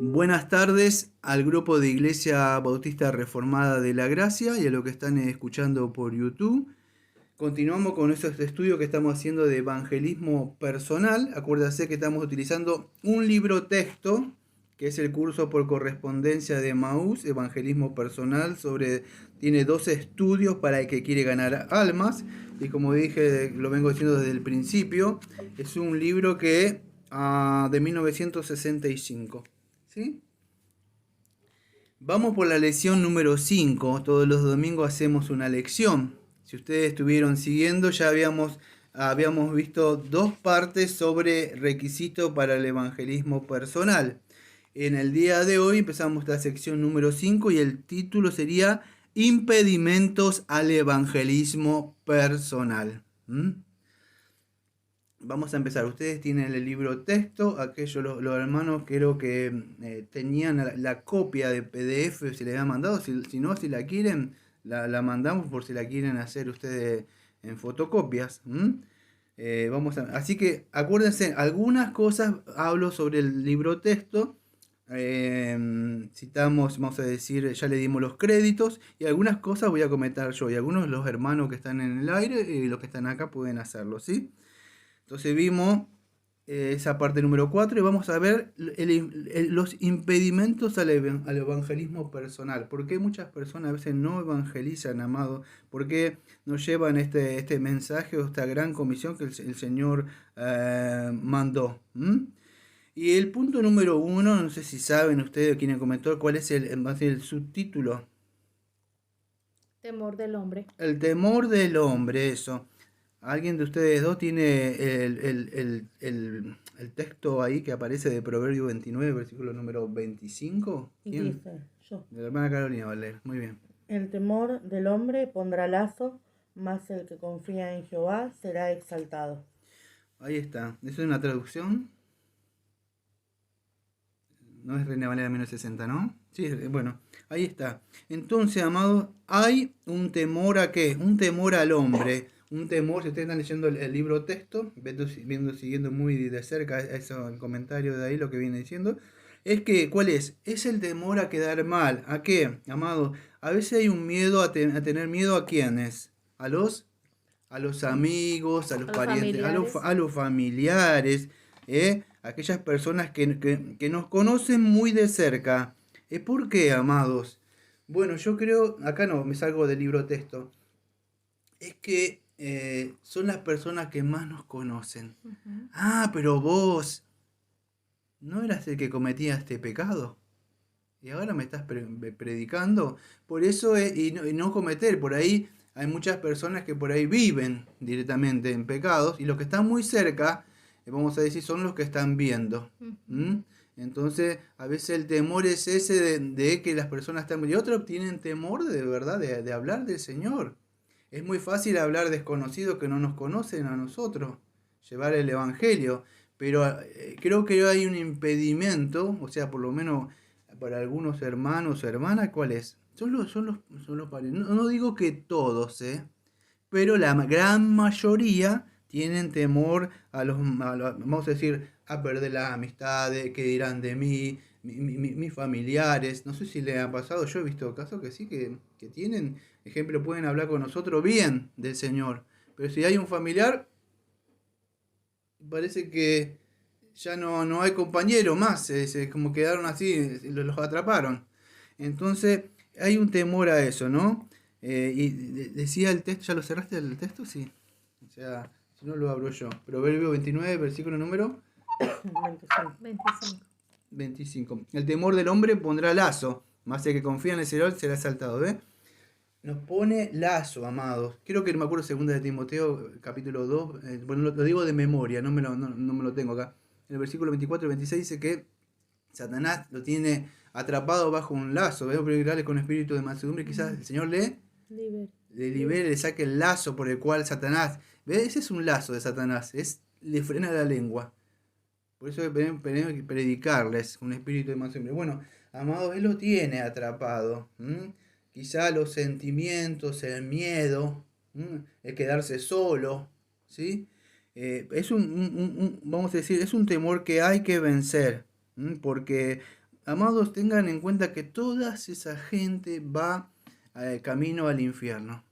Buenas tardes al grupo de Iglesia Bautista Reformada de la Gracia y a los que están escuchando por YouTube. Continuamos con este estudio que estamos haciendo de evangelismo personal. Acuérdense que estamos utilizando un libro texto, que es el curso por correspondencia de Maús, Evangelismo Personal, tiene 12 estudios para el que quiere ganar almas. Y como dije, lo vengo diciendo desde el principio, es un libro de 1965. ¿Sí? Vamos por la lección número 5. Todos los domingos hacemos una lección. Si ustedes estuvieron siguiendo, ya habíamos visto dos partes sobre requisito para el evangelismo personal. En el día de hoy empezamos la sección número 5 y el título sería Impedimentos al evangelismo personal. Vamos a empezar. Ustedes tienen el libro texto. Aquellos, los hermanos, creo que tenían la copia de PDF, si les habían mandado. Si no, si la quieren, la mandamos por si la quieren hacer ustedes en fotocopias. Así que acuérdense, algunas cosas hablo sobre el libro texto. Citamos, vamos a decir, ya le dimos los créditos y algunas cosas voy a comentar yo y algunos de los hermanos que están en el aire y los que están acá pueden hacerlo, ¿sí? Entonces vimos esa parte número 4 y vamos a ver los impedimentos al evangelismo personal. ¿Por qué muchas personas a veces no evangelizan, amado? ¿Por qué no llevan este mensaje o esta gran comisión que el Señor mandó? Y el punto número 1, no sé si saben ustedes o quien comentó cuál es el subtítulo. Temor del hombre. El temor del hombre, eso. ¿Alguien de ustedes dos tiene el texto ahí que aparece de Proverbio 29, versículo número 25? ¿Quién? Dice yo, De la hermana Carolina Valer. Muy bien. el temor del hombre pondrá lazo, mas el que confía en Jehová será exaltado. Ahí está. ¿Eso es una traducción? No es Reina Valera 1960, ¿no? Sí, bueno, ahí está. Entonces, amados, hay un temor a qué? Un temor al hombre. Un temor, si ustedes están leyendo el libro texto, siguiendo muy de cerca eso, el comentario de ahí, lo que viene diciendo, es que, ¿cuál es? Es el temor a quedar mal. ¿A qué, amado? A veces hay un miedo a tener miedo a quiénes. A los amigos, a los parientes, a los familiares, aquellas personas que nos conocen muy de cerca. ¿Por qué, amados? Bueno, yo creo, acá no, me salgo del libro texto, es que son las personas que más nos conocen. Ah, pero vos, ¿no eras el que cometía este pecado? Y ahora me estás predicando. Por eso, y no cometer, por ahí hay muchas personas que por ahí viven directamente en pecados y los que están muy cerca, vamos a decir, son los que están viendo. ¿Mm? Entonces, a veces el temor es ese de que las personas están... Y otros tienen temor de verdad de hablar del Señor. Es muy fácil hablar desconocidos que no nos conocen a nosotros, llevar el Evangelio, pero creo que hay un impedimento, o sea, por lo menos para algunos hermanos o hermanas, ¿cuál es? Son los parientes. No digo que todos, pero la gran mayoría tienen temor vamos a decir, a perder las amistades, qué dirán de mí, mis familiares. No sé si le ha pasado, yo he visto casos que sí, que tienen, ejemplo, pueden hablar con nosotros bien del Señor, pero si hay un familiar, parece que ya no hay compañero más, como quedaron así, los atraparon. Entonces, hay un temor a eso, ¿no? Y decía el texto, ¿ya lo cerraste el texto? Sí. O sea, si no lo abro yo. Proverbio 29, versículo número 25. 25. El temor del hombre pondrá lazo, más el que confía en el Señor será exaltado, ¿ves? Nos pone lazo, amados. Creo que no me acuerdo, segunda de Timoteo, capítulo 2. Bueno, lo digo de memoria, no me lo tengo acá. En el versículo 24 y 26 dice que Satanás lo tiene atrapado bajo un lazo. Veo predicarle con espíritu de mansedumbre. Quizás el Señor le libere, le saque el lazo por el cual Satanás. ¿Ves? Ese es un lazo de Satanás. Le frena la lengua. Por eso tenemos que predicarles con espíritu de mansedumbre. Bueno, amados, Él lo tiene atrapado. Quizá los sentimientos, el miedo, el quedarse solo, ¿sí? Es vamos a decir, es un temor que hay que vencer, porque amados, tengan en cuenta que toda esa gente va camino al infierno.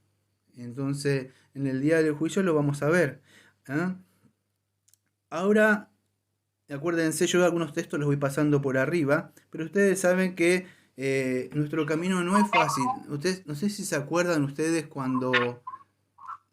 Entonces, en el día del juicio lo vamos a ver. ¿Eh? Ahora, acuérdense, yo algunos textos los voy pasando por arriba, pero ustedes saben que nuestro camino no es fácil. Ustedes, no sé si se acuerdan ustedes cuando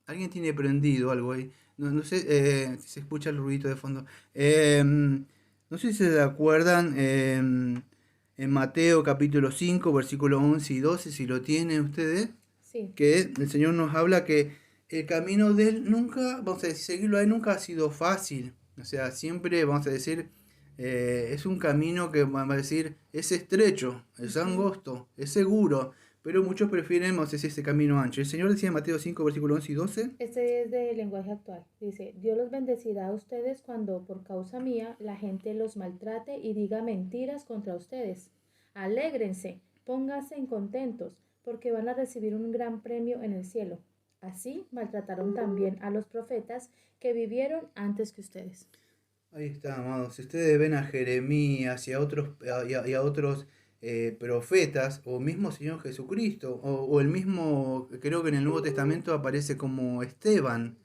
alguien tiene prendido algo ahí. No sé si se escucha el ruidito de fondo. No sé si se acuerdan en Mateo capítulo 5, versículo 11 y 12, si lo tienen ustedes, Sí. que el Señor nos habla que el camino de Él nunca, vamos a decir, seguirlo a Él nunca ha sido fácil. O sea, siempre, vamos a decir, es un camino que, vamos a decir, es estrecho, es angosto, es seguro, pero muchos prefieren, vamos a decir, ese camino ancho. El Señor decía en Mateo 5, versículo 11 y 12. Este es de lenguaje actual. Dice, Dios los bendecirá a ustedes cuando por causa mía la gente los maltrate y diga mentiras contra ustedes. Alégrense, pónganse contentos, porque van a recibir un gran premio en el cielo. Así maltrataron también a los profetas que vivieron antes que ustedes. Ahí está, amados. Si ustedes ven a Jeremías y a otros, y a otros profetas, o mismo Señor Jesucristo, o el mismo, creo que en el Nuevo Testamento aparece como Esteban,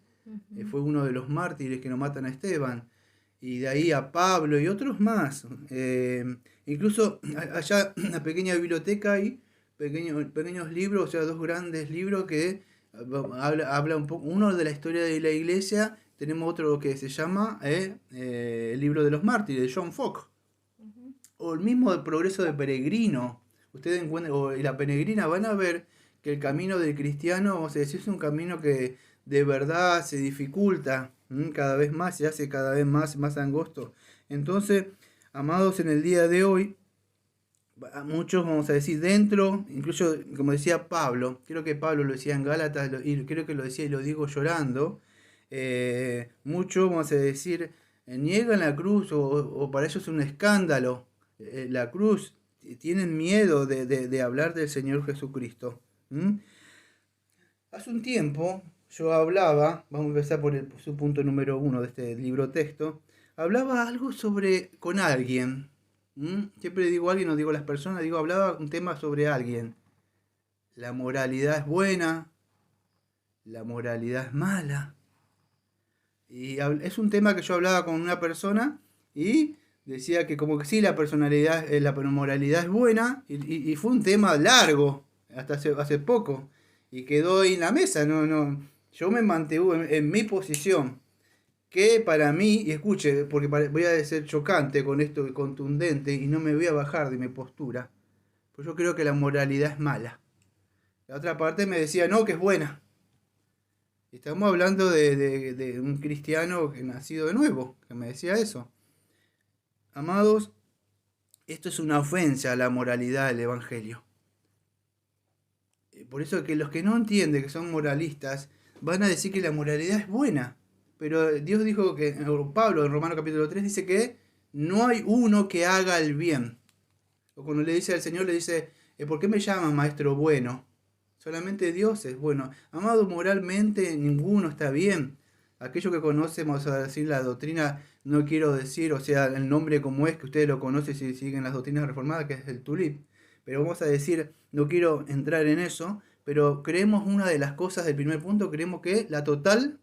fue uno de los mártires que no matan a Esteban, y de ahí a Pablo y otros más. Incluso allá en la pequeña biblioteca hay pequeños libros, o sea, dos grandes libros que habla un poco, uno de la historia de la iglesia. Tenemos otro que se llama el libro de los mártires, de John Fox. O el mismo del progreso de peregrino. Ustedes encuentran, o la peregrina, van a ver que el camino del cristiano, vamos a decir, es un camino que de verdad se dificulta cada vez más, se hace cada vez más angosto. Entonces, amados, en el día de hoy, a muchos, vamos a decir, dentro, incluso como decía Pablo, creo que Pablo lo decía en Gálatas, y creo que lo decía y lo digo llorando, muchos, vamos a decir, niegan la cruz o para ellos es un escándalo la cruz, tienen miedo de hablar del Señor Jesucristo. Hace un tiempo yo hablaba, vamos a empezar por su punto número 1 de este libro texto, hablaba algo sobre con alguien. Siempre digo alguien, no digo las personas, digo hablaba un tema sobre alguien. La moralidad es buena, la moralidad es mala. Y es un tema que yo hablaba con una persona y decía que como que sí, la personalidad, la moralidad es buena, y fue un tema largo, hasta hace poco, y quedó ahí en la mesa. Yo me mantuve en mi posición, que para mí, y escuche, porque voy a ser chocante con esto y contundente, y no me voy a bajar de mi postura, pues yo creo que la moralidad es mala. La otra parte me decía, no, que es buena. Estamos hablando de un cristiano que nacido de nuevo, que me decía eso. Amados, esto es una ofensa a la moralidad del Evangelio. Por eso que los que no entienden, que son moralistas, van a decir que la moralidad es buena. Pero Dios dijo que, Pablo en Romanos capítulo 3 dice que no hay uno que haga el bien. O cuando le dice al Señor, le dice, ¿por qué me llaman maestro bueno? Solamente Dios es bueno. Amado, moralmente ninguno está bien. Aquello que conocemos, a decir la doctrina, no quiero decir, o sea, el nombre como es, que ustedes lo conocen si siguen las doctrinas reformadas, que es el tulip. Pero vamos a decir, no quiero entrar en eso, pero creemos una de las cosas del primer punto, creemos que la total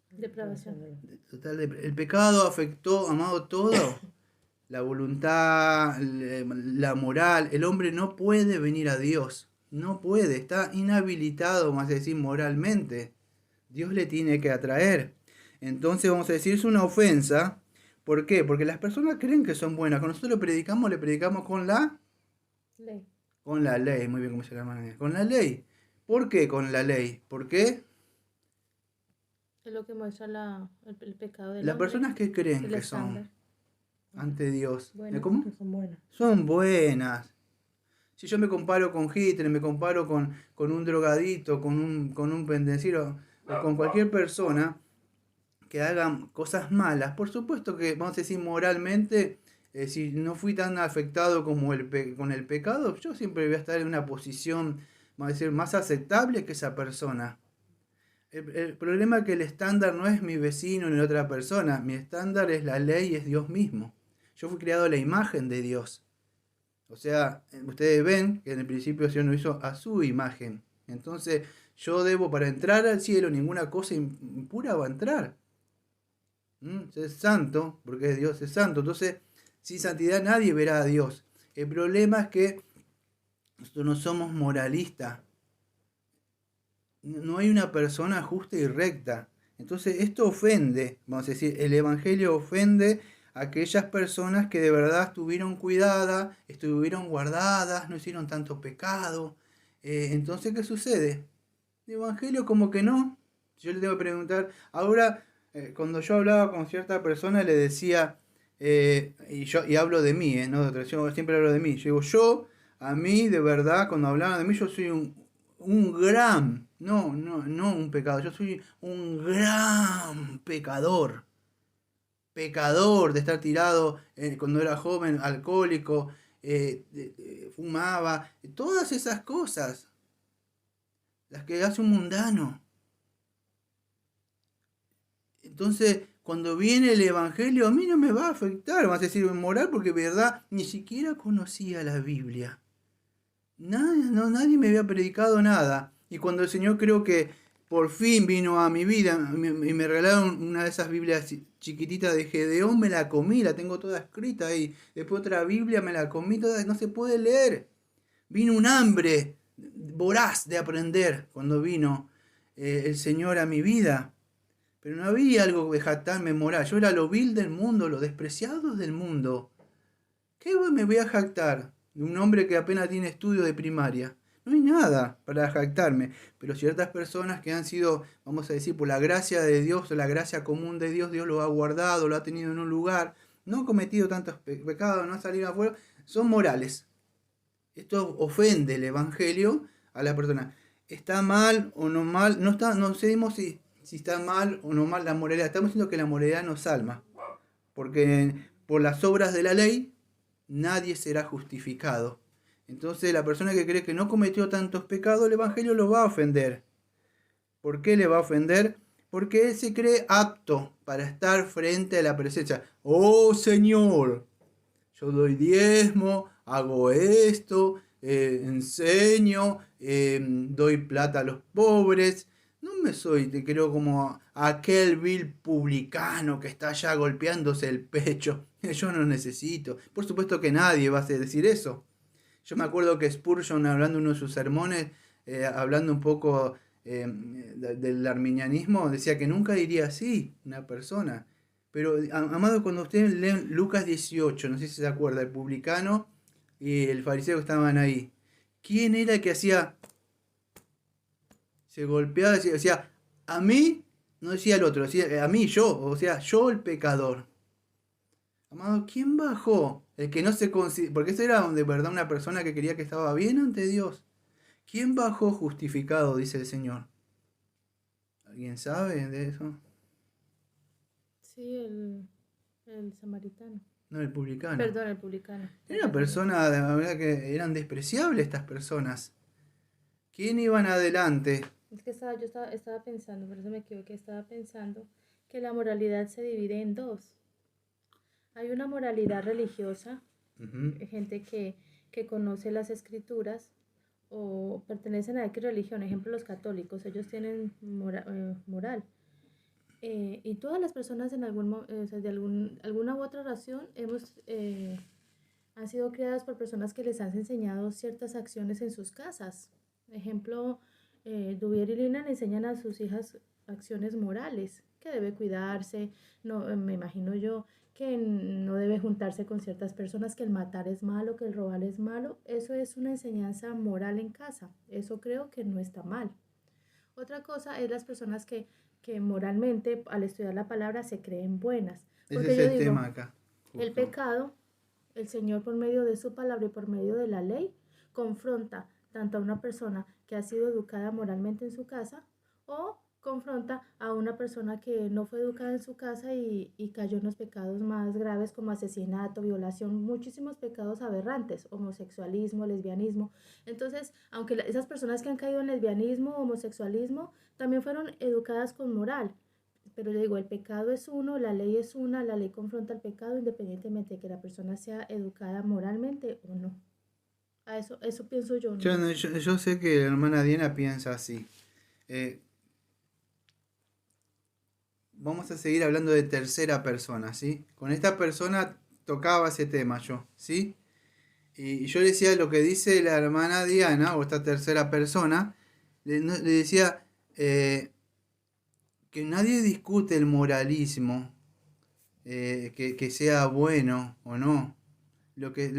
Depravación. el pecado afectó, amado, todo. La voluntad, la moral. El hombre no puede venir a Dios. No puede, está inhabilitado, vamos a decir, moralmente. Dios le tiene que atraer. Entonces, vamos a decir, es una ofensa. ¿Por qué? Porque las personas creen que son buenas. Cuando nosotros le predicamos con la Ley. Con la ley. Muy bien, como dice la hermana. Con la ley. ¿Por qué con la ley? ¿Por qué? Es lo que muestra el pecado del Las hombre. personas que creen El que estándar. son ante Dios. Buenas, ¿Cómo? que son buenas. Son buenas. Si yo me comparo con Hitler, me comparo con un drogadito, con un pendenciero, o con cualquier persona que haga cosas malas, por supuesto que, vamos a decir, moralmente, si no fui tan afectado como con el pecado, yo siempre voy a estar en una posición, vamos a decir, más aceptable que esa persona. El problema es que el estándar no es mi vecino ni la otra persona, mi estándar es la ley y es Dios mismo. Yo fui creado a la imagen de Dios. O sea, ustedes ven que en el principio el Señor nos hizo a su imagen. Entonces, yo debo, para entrar al cielo, ninguna cosa impura va a entrar. Es santo, porque Dios es santo. Entonces, sin santidad nadie verá a Dios. El problema es que nosotros no somos moralistas. No hay una persona justa y recta. Entonces, esto ofende, vamos a decir, el Evangelio ofende a aquellas personas que de verdad estuvieron cuidadas, estuvieron guardadas, no hicieron tanto pecado. Entonces, ¿qué sucede? El Evangelio como que no. Yo le tengo que preguntar, ahora, cuando yo hablaba con cierta persona, le decía, y hablo de mí, no de otra, yo siempre hablo de mí. Yo digo, a mí, de verdad, cuando hablaban de mí, yo soy un gran, no un pecado, yo soy un gran pecador. Pecador de estar tirado cuando era joven, alcohólico, fumaba, todas esas cosas, las que hace un mundano. Entonces, cuando viene el Evangelio, a mí no me va a afectar, vas a decir moral, porque de verdad ni siquiera conocía la Biblia. Nadie me había predicado nada. Y cuando el Señor creo que por fin vino a mi vida y me regalaron una de esas Biblias chiquititas de Gedeón, me la comí, la tengo toda escrita ahí. Después otra Biblia me la comí toda, no se puede leer. Vino un hambre voraz de aprender cuando vino el Señor a mi vida. Pero no había algo de jactarme moral. Yo era lo vil del mundo, lo despreciado del mundo. ¿Qué me voy a jactar de un hombre que apenas tiene estudio de primaria? No hay nada para jactarme, pero ciertas personas que han sido, vamos a decir, por la gracia de Dios, la gracia común de Dios, Dios lo ha guardado, lo ha tenido en un lugar, no han cometido tantos pecados, no han salido afuera, son morales. Esto ofende el Evangelio a la persona. ¿Está mal o no mal? No sabemos si está mal o no mal la moralidad. Estamos diciendo que la moralidad nos salva, porque por las obras de la ley nadie será justificado. Entonces la persona que cree que no cometió tantos pecados, el Evangelio lo va a ofender. ¿Por qué le va a ofender? Porque él se cree apto para estar frente a la presencia. Oh Señor, yo doy diezmo, hago esto, enseño, doy plata a los pobres. No me te creo como aquel vil publicano que está allá golpeándose el pecho. Yo no necesito. Por supuesto que nadie va a decir eso. Yo me acuerdo que Spurgeon, hablando en uno de sus sermones, hablando un poco del arminianismo, decía que nunca diría así una persona. Pero, amado, cuando ustedes leen Lucas 18, no sé si se acuerda, el publicano y el fariseo que estaban ahí, ¿quién era el que se golpeaba, decía, a mí, no decía el otro, decía, a mí, yo, o sea, yo el pecador? Amado, ¿quién bajó? El que no se considera, porque esa era de verdad una persona que quería que estaba bien ante Dios. ¿Quién bajó justificado, dice el Señor? ¿Alguien sabe de eso? Sí, el samaritano. No, el publicano. Perdón, el publicano. Era una persona, de verdad que eran despreciables estas personas. ¿Quién iban adelante? Es que estaba pensando, por eso me equivoqué, estaba pensando que la moralidad se divide en dos. Hay una moralidad religiosa, gente que conoce las escrituras o pertenecen a X religión, ejemplo los católicos, ellos tienen moral. Y todas las personas en de alguna u otra razón han sido criadas por personas que les han enseñado ciertas acciones en sus casas. Ejemplo, Duvier y Lina le enseñan a sus hijas acciones morales, que debe cuidarse, no, me imagino yo, que no debe juntarse con ciertas personas, que el matar es malo, que el robar es malo. Eso es una enseñanza moral en casa. Eso creo que no está mal. Otra cosa es las personas que moralmente, al estudiar la palabra, se creen buenas. Porque ese es el tema acá. Justo. El pecado, el Señor por medio de su palabra y por medio de la ley, confronta tanto a una persona que ha sido educada moralmente en su casa o confronta a una persona que no fue educada en su casa y cayó en los pecados más graves como asesinato, violación, muchísimos pecados aberrantes, homosexualismo, lesbianismo. Entonces, aunque esas personas que han caído en lesbianismo, homosexualismo, también fueron educadas con moral. Pero yo digo, el pecado es uno, la ley es una, la ley confronta el pecado independientemente de que la persona sea educada moralmente o no. Eso pienso yo, Yo, ¿no? yo sé que la hermana Diana piensa así. Eh, Vamos a seguir hablando de tercera persona, ¿sí? Con esta persona tocaba ese tema yo, ¿sí? Y yo le decía lo que dice la hermana Diana, o esta tercera persona, le decía que nadie discute el moralismo, que sea bueno o no. Lo que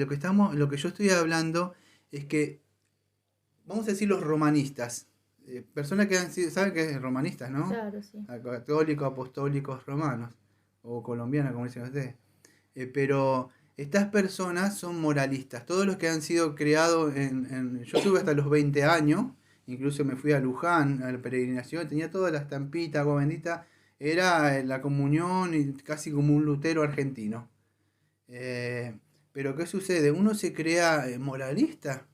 yo estoy hablando es que, vamos a decir los romanistas, personas que han sido, ¿saben qué es romanistas, no? Claro, sí. Católicos, apostólicos, romanos, o colombianos, como dicen ustedes. Pero estas personas son moralistas. Todos los que han sido criados yo tuve hasta los 20 años, incluso me fui a Luján, a la peregrinación, tenía todas las estampitas, agua bendita. Era la comunión y casi como un lutero argentino. Eh, pero ¿qué sucede? Uno se crea moralista.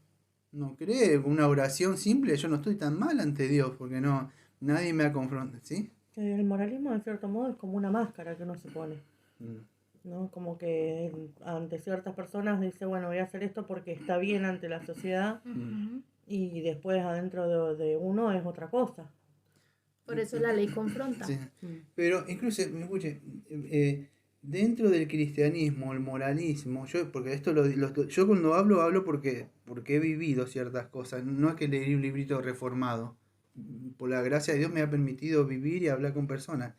No cree una oración simple. Yo no estoy tan mal ante Dios porque no, nadie me ha confrontado. ¿Sí? El moralismo, de cierto modo, es como una máscara que uno se pone, Mm. ¿no? Como que ante ciertas personas dice, bueno, voy a hacer esto porque está bien ante la sociedad, Ujú. y después adentro de uno es otra cosa. Por eso la ley confronta. Sí. Mm. Pero incluso, escuche, dentro del cristianismo, el moralismo, porque esto yo cuando hablo porque he vivido ciertas cosas, no es que leí un librito reformado. Por la gracia de Dios me ha permitido vivir y hablar con personas.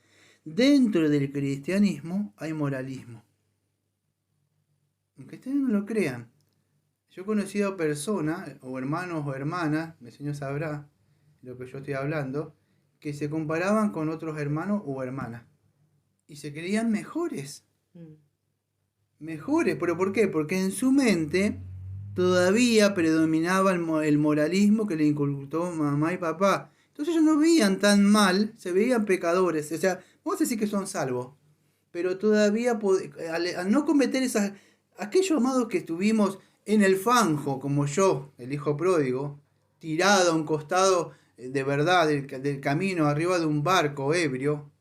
Dentro del cristianismo hay moralismo. Aunque ustedes no lo crean. Yo he conocido personas, o hermanos o hermanas, el Señor sabrá lo que yo estoy hablando, que se comparaban con otros hermanos o hermanas. Y se creían mejores. Mm. Mejores, pero ¿por qué? Porque en su mente todavía predominaba el moralismo que le inculcó mamá y papá. Entonces ellos no veían tan mal, se veían pecadores. O sea, vamos a decir que son salvos. Pero todavía, al no cometer aquellos amados que estuvimos en el fanjo, como yo, el hijo pródigo, tirado a un costado de verdad del camino, arriba de un barco ebrio,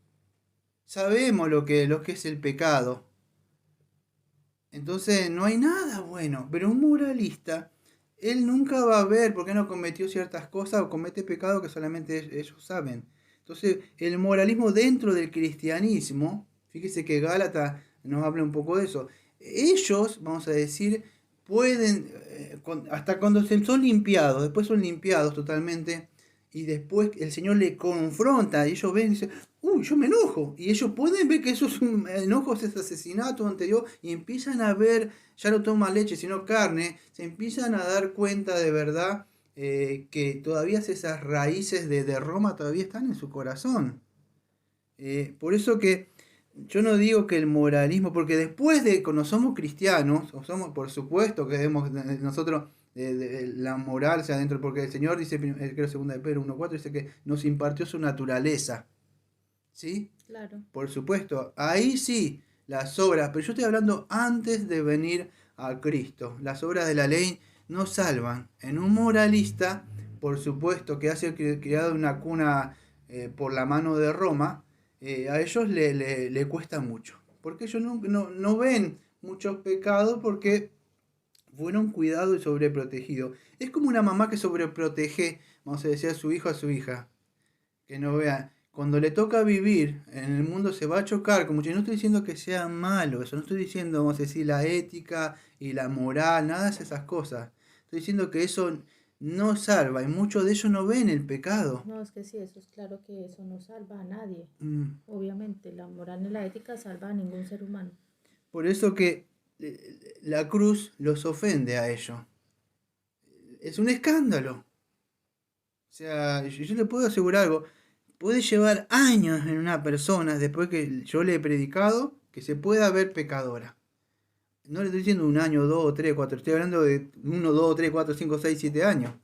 sabemos lo que es el pecado. Entonces no hay nada bueno, pero un moralista, él nunca va a ver por qué no cometió ciertas cosas o comete pecado que solamente ellos saben. Entonces el moralismo dentro del cristianismo, fíjese que Gálatas nos habla un poco de eso. Ellos, vamos a decir, pueden, hasta cuando son limpiados, después son limpiados totalmente, y después el Señor le confronta, y ellos ven y dicen, uy, yo me enojo. Y ellos pueden ver que eso es un enojo, es asesinato ante Dios, y empiezan a ver, ya no toman leche, sino carne, se empiezan a dar cuenta de verdad que todavía esas raíces de Roma todavía están en su corazón. Por eso que yo no digo que el moralismo, porque después de cuando somos cristianos, o somos, por supuesto que debemos nosotros la moral sea dentro, porque el Señor dice, creo 2 de Pedro 1:4, dice que nos impartió su naturaleza. ¿Sí? Claro. Por supuesto, ahí sí, las obras, pero yo estoy hablando antes de venir a Cristo. Las obras de la ley no salvan. En un moralista, por supuesto, que ha sido criado en una cuna por la mano de Roma, a ellos le cuesta mucho. Porque ellos no ven muchos pecados porque fueron cuidados y sobreprotegidos. Es como una mamá que sobreprotege, vamos a decir, a su hijo, a su hija. Que no vea, cuando le toca vivir en el mundo se va a chocar, como yo no estoy diciendo que sea malo, eso no estoy diciendo, vamos a decir, la ética y la moral, nada de esas cosas. Estoy diciendo que eso no salva y muchos de ellos no ven el pecado. No, es que sí, eso es claro que eso no salva a nadie. Mm. Obviamente, la moral ni la ética salva a ningún ser humano. Por eso que la cruz los ofende a ellos. Es un escándalo. O sea, yo le puedo asegurar algo. Puede llevar años en una persona, después que yo le he predicado, que se pueda ver pecadora. No le estoy diciendo un año, 2, 3, 4, estoy hablando de 1, 2, 3, 4, 5, 6, 7 años.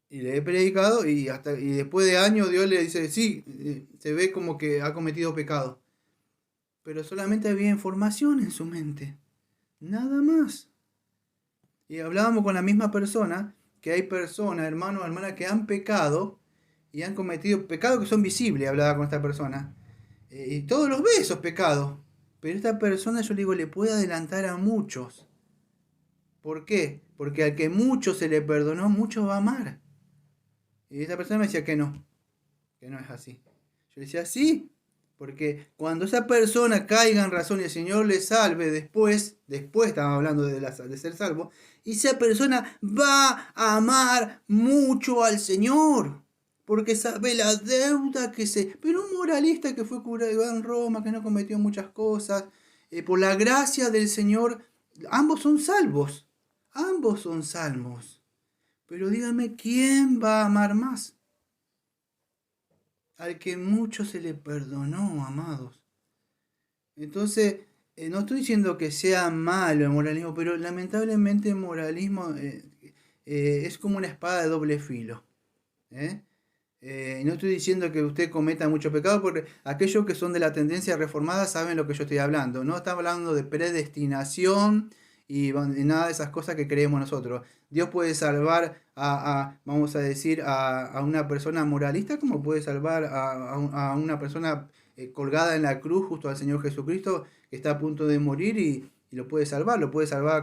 Y le he predicado y después de años Dios le dice, sí, se ve como que ha cometido pecado. Pero solamente había información en su mente. Nada más. Y hablábamos con la misma persona, que hay personas, hermanos, hermanas, que han pecado y han cometido pecados que son visibles, hablaba con esta persona. Y todos los ve esos pecados. Pero esta persona, yo le digo, le puede adelantar a muchos. ¿Por qué? Porque al que mucho se le perdonó, mucho va a amar. Y esa persona me decía que no es así. Yo le decía, sí, porque cuando esa persona caiga en razón y el Señor le salve después estaba hablando de ser salvo, y esa persona va a amar mucho al Señor, porque sabe la deuda que se... Pero un moralista que fue curado en Roma, que no cometió muchas cosas, por la gracia del Señor, ambos son salvos, ambos son salvos. Pero dígame, ¿quién va a amar más? Al que mucho se le perdonó, amados. Entonces, no estoy diciendo que sea malo el moralismo, pero lamentablemente el moralismo es como una espada de doble filo. ¿eh? No estoy diciendo que usted cometa mucho pecado, porque aquellos que son de la tendencia reformada saben lo que yo estoy hablando. No está hablando de predestinación y nada de esas cosas que creemos nosotros. Dios puede salvar vamos a decir, a una persona moralista, como puede salvar a una persona colgada en la cruz justo al Señor Jesucristo, que está a punto de morir y lo puede salvar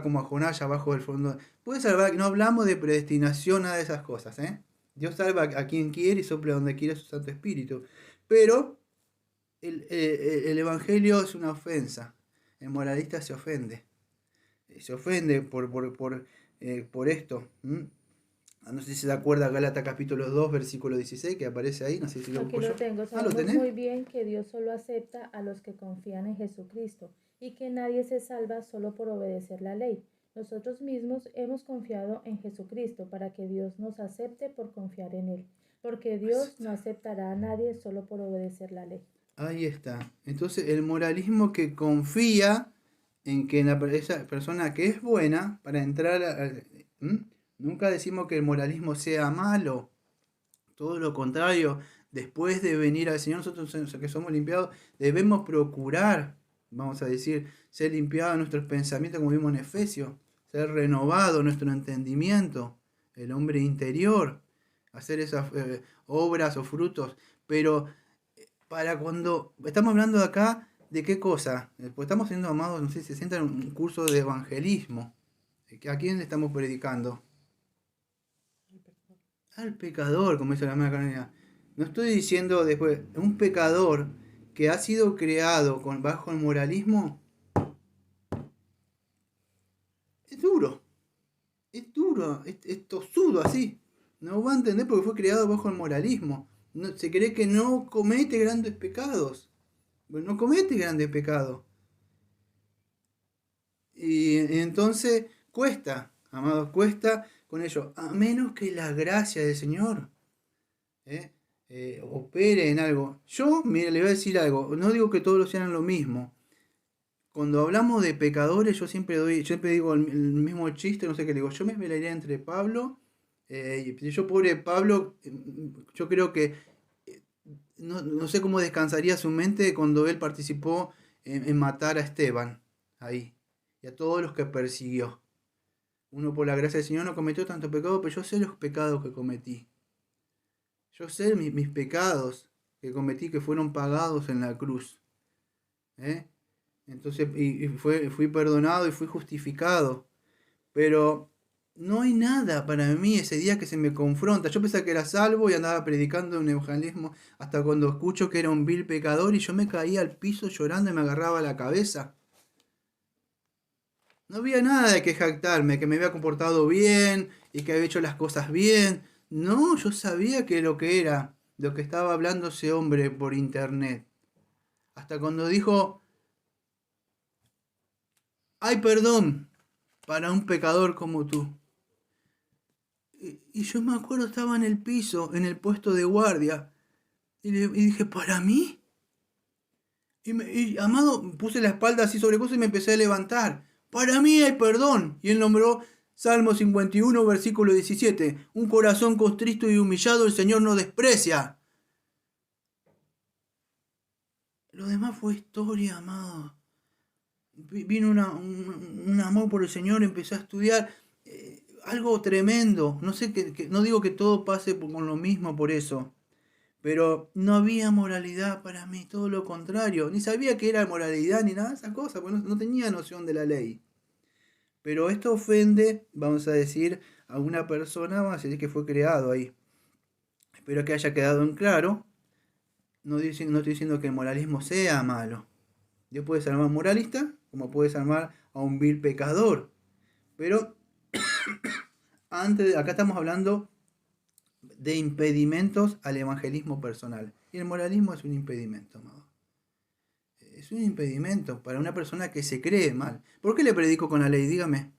como a Jonás abajo del fondo. Puede salvar, no hablamos de predestinación, nada de esas cosas, Dios salva a quien quiere y sopla donde quiere su Santo Espíritu. Pero el Evangelio es una ofensa. El moralista se ofende. Se ofende por esto. No sé si se acuerda Gálatas capítulo 2, versículo 16, que aparece ahí. No sé si lo Aquí busco lo yo. tengo. ¿Lo Sabemos tenés? muy bien que Dios solo acepta a los que confían en Jesucristo y que nadie se salva solo por obedecer la ley. Nosotros mismos hemos confiado en Jesucristo para que Dios nos acepte por confiar en Él, porque Dios no aceptará a nadie solo por obedecer la ley. Ahí está. Entonces, el moralismo que confía en que esa persona que es buena para entrar Nunca decimos que el moralismo sea malo. Todo lo contrario. Después de venir al Señor, nosotros que somos limpiados, debemos procurar, vamos a decir, ser limpiados nuestros pensamientos, como vimos en Efesios, ser renovado nuestro entendimiento, el hombre interior, hacer esas obras o frutos. Pero para cuando estamos hablando de acá, ¿de qué cosa? Pues estamos siendo amados, no sé si se sienta en un curso de evangelismo. ¿A quién le estamos predicando? Al pecador, como dice la hermana Carolina. No estoy diciendo después, un pecador que ha sido creado bajo el moralismo, es duro, es tosudo así. No va a entender porque fue creado bajo el moralismo. Se cree que no comete grandes pecados. Bueno, no comete grandes pecados. Y entonces cuesta, amados, cuesta con ello. A menos que la gracia del Señor opere en algo. Yo, mire, le voy a decir algo. No digo que todos sean lo mismo. Cuando hablamos de pecadores, yo siempre digo el mismo chiste, no sé qué le digo. Yo me pelearía entre Pablo. Yo, pobre Pablo, yo creo que no sé cómo descansaría su mente cuando él participó en matar a Esteban ahí y a todos los que persiguió. Uno por la gracia del Señor no cometió tanto pecado, pero yo sé los pecados que cometí. Yo sé mis pecados que cometí que fueron pagados en la cruz. Entonces, fui perdonado y fui justificado. Pero no hay nada para mí ese día que se me confronta. Yo pensaba que era salvo y andaba predicando un evangelismo hasta cuando escucho que era un vil pecador y yo me caía al piso llorando y me agarraba la cabeza. No había nada de que jactarme, que me había comportado bien y que había hecho las cosas bien. No, yo sabía que lo que era, lo que estaba hablando ese hombre por internet. Hasta cuando dijo, hay perdón para un pecador como tú. Y yo me acuerdo, estaba en el piso, en el puesto de guardia. Y dije, ¿para mí? Amado, puse la espalda así sobre cosas y me empecé a levantar. Para mí hay perdón. Y él nombró Salmo 51, versículo 17. Un corazón contristo y humillado el Señor no desprecia. Lo demás fue historia, amado. Vino un amor por el Señor, empecé a estudiar. Algo tremendo. No sé, no digo que todo pase con lo mismo por eso. Pero no había moralidad para mí, todo lo contrario. Ni sabía que era moralidad ni nada de esas cosas, porque no tenía noción de la ley. Pero esto ofende, vamos a decir, a una persona, vamos a decir que fue creado ahí. Espero que haya quedado en claro. No estoy diciendo que el moralismo sea malo. Dios puede ser un moralista, como puedes armar a un vil pecador. Pero acá estamos hablando de impedimentos al evangelismo personal. Y el moralismo es un impedimento, amado. Es un impedimento para una persona que se cree mal. ¿Por qué le predico con la ley? Dígame.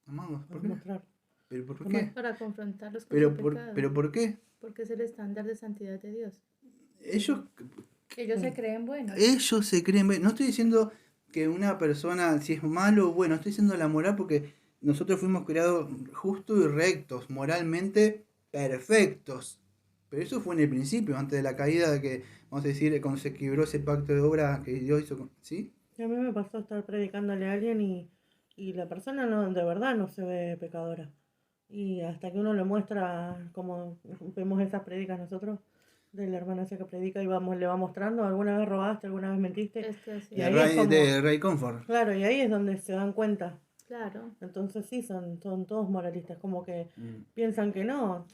Amados, ¿por qué? ¿Pero por qué? Para confrontarlos con su pecado. ¿Pero por qué? Porque es el estándar de santidad de Dios. Ellos se creen buenos. Ellos se creen buenos. No estoy diciendo que una persona, si es malo o bueno, estoy diciendo la moral porque nosotros fuimos creados justos y rectos, moralmente perfectos. Pero eso fue en el principio, antes de la caída, de que, vamos a decir, cuando se quebró ese pacto de obra que Dios hizo. ¿Sí? Y a mí me pasó estar predicándole a alguien y la persona no, de verdad no se ve pecadora. Y hasta que uno le muestra, como vemos esas prédicas nosotros, de la hermana esa que predica y le va mostrando, alguna vez robaste, alguna vez mentiste. Sí. Y ahí es como, de Ray Comfort. claro, y ahí es donde se dan cuenta. Claro. Entonces sí, son todos moralistas, como que piensan que no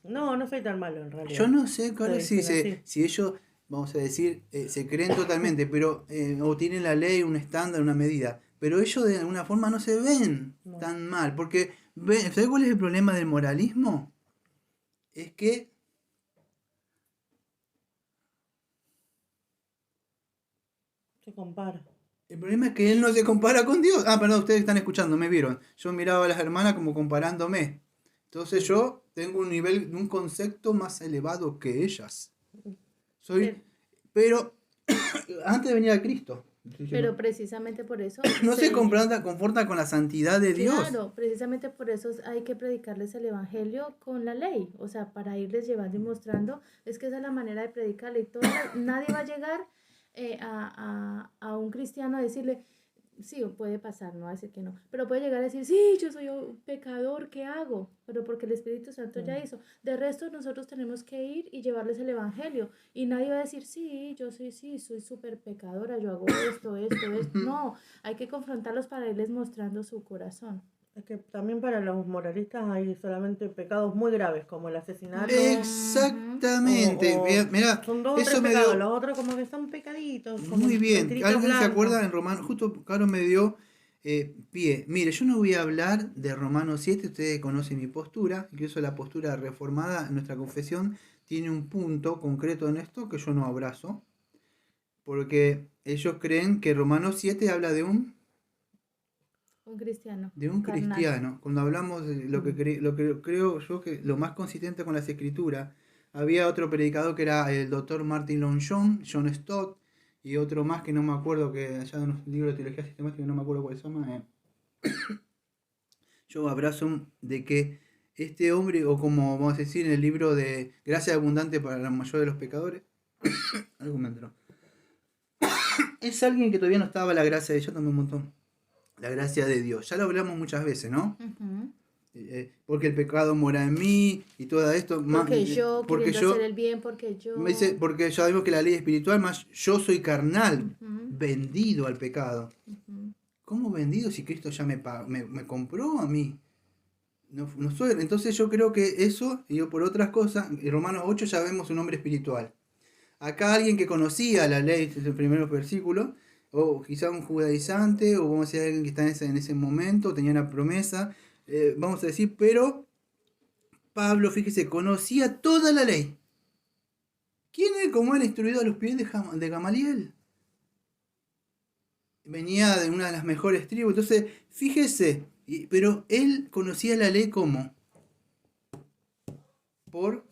soy tan malo en realidad. Yo no sé, claro, Sí, si ellos, vamos a decir, se creen totalmente, pero o tienen la ley, un estándar, una medida, pero ellos de alguna forma no se ven tan mal, porque, ¿sabes cuál es el problema del moralismo? Es que se compara. el problema es que él no se compara con Dios. Ah, perdón, ustedes están escuchando, me vieron. Yo miraba a las hermanas como comparándome. Entonces yo tengo un nivel, un concepto más elevado que ellas. Pero antes de venir a Cristo. Pero precisamente por eso... No se conforta con la santidad de Dios. Claro, precisamente por eso hay que predicarles el evangelio con la ley. O sea, para irles llevando y mostrando, es que esa es la manera de predicarle. Y nadie va a llegar a un cristiano a decirle, sí, puede pasar, no va a decir que no, pero puede llegar a decir, sí, yo soy un pecador, ¿qué hago? Pero porque el Espíritu Santo ya hizo. De resto, nosotros tenemos que ir y llevarles el evangelio. Y nadie va a decir, sí, soy súper pecadora, yo hago esto. No, hay que confrontarlos para irles mostrando su corazón. Es que también para los moralistas hay solamente pecados muy graves, como el asesinato. Exactamente. Mira, son dos o tres pecados, los otros como que son pecaditos. Muy bien. ¿Alguien se acuerda en Romanos? Justo Caro me dio pie. Mire, yo no voy a hablar de Romanos 7, ustedes conocen mi postura, incluso la postura reformada en nuestra confesión tiene un punto concreto en esto que yo no abrazo, porque ellos creen que Romanos 7 habla de un cristiano. De un carnal. cristiano. Cuando hablamos de lo que creo yo que lo más consistente con las escrituras, había otro predicador que era el doctor Martin Long John Stott, y otro más que no me acuerdo, que allá en un libro de teología sistemática, no me acuerdo cuál se llama. Yo abrazo de que este hombre, o como vamos a decir en el libro de Gracia Abundante para la mayoría de los pecadores, algo me entró. Es alguien que todavía no estaba la gracia de Dios, tomé un montón. La gracia de Dios. Ya lo hablamos muchas veces, ¿no? Porque el pecado mora en mí y todo esto. Porque yo hacer el bien, porque yo... Me dice, porque ya sabemos que la ley espiritual, más yo soy carnal, vendido al pecado. ¿Cómo vendido si Cristo ya me compró a mí? No soy. Entonces yo creo que eso, y yo por otras cosas, en Romanos 8 ya vemos un hombre espiritual. Acá alguien que conocía la ley, este es el primer versículo, o quizá un judaizante, o vamos a decir alguien que está en ese momento, tenía una promesa, vamos a decir, pero Pablo, fíjese, conocía toda la ley. ¿Quién es como él instruido a los pies de Gamaliel? Venía de una de las mejores tribus, entonces, fíjese, pero él conocía la ley como por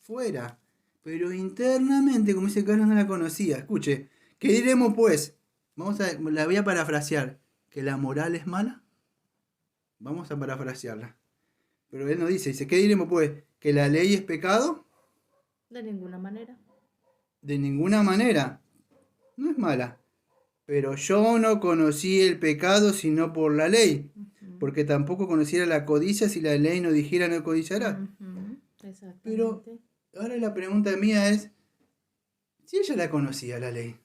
fuera, pero internamente, como dice Carlos, no la conocía. Escuche, ¿qué diremos pues? La voy a parafrasear. ¿Que la moral es mala? Vamos a parafrasearla. Pero él no dice, ¿qué diremos pues? ¿Que la ley es pecado? De ninguna manera. De ninguna manera. No es mala. Pero yo no conocí el pecado sino por la ley. Porque tampoco conociera la codicia si la ley no dijera no codiciarás. Exactamente. Pero ahora la pregunta mía es, si ella la conocía la ley,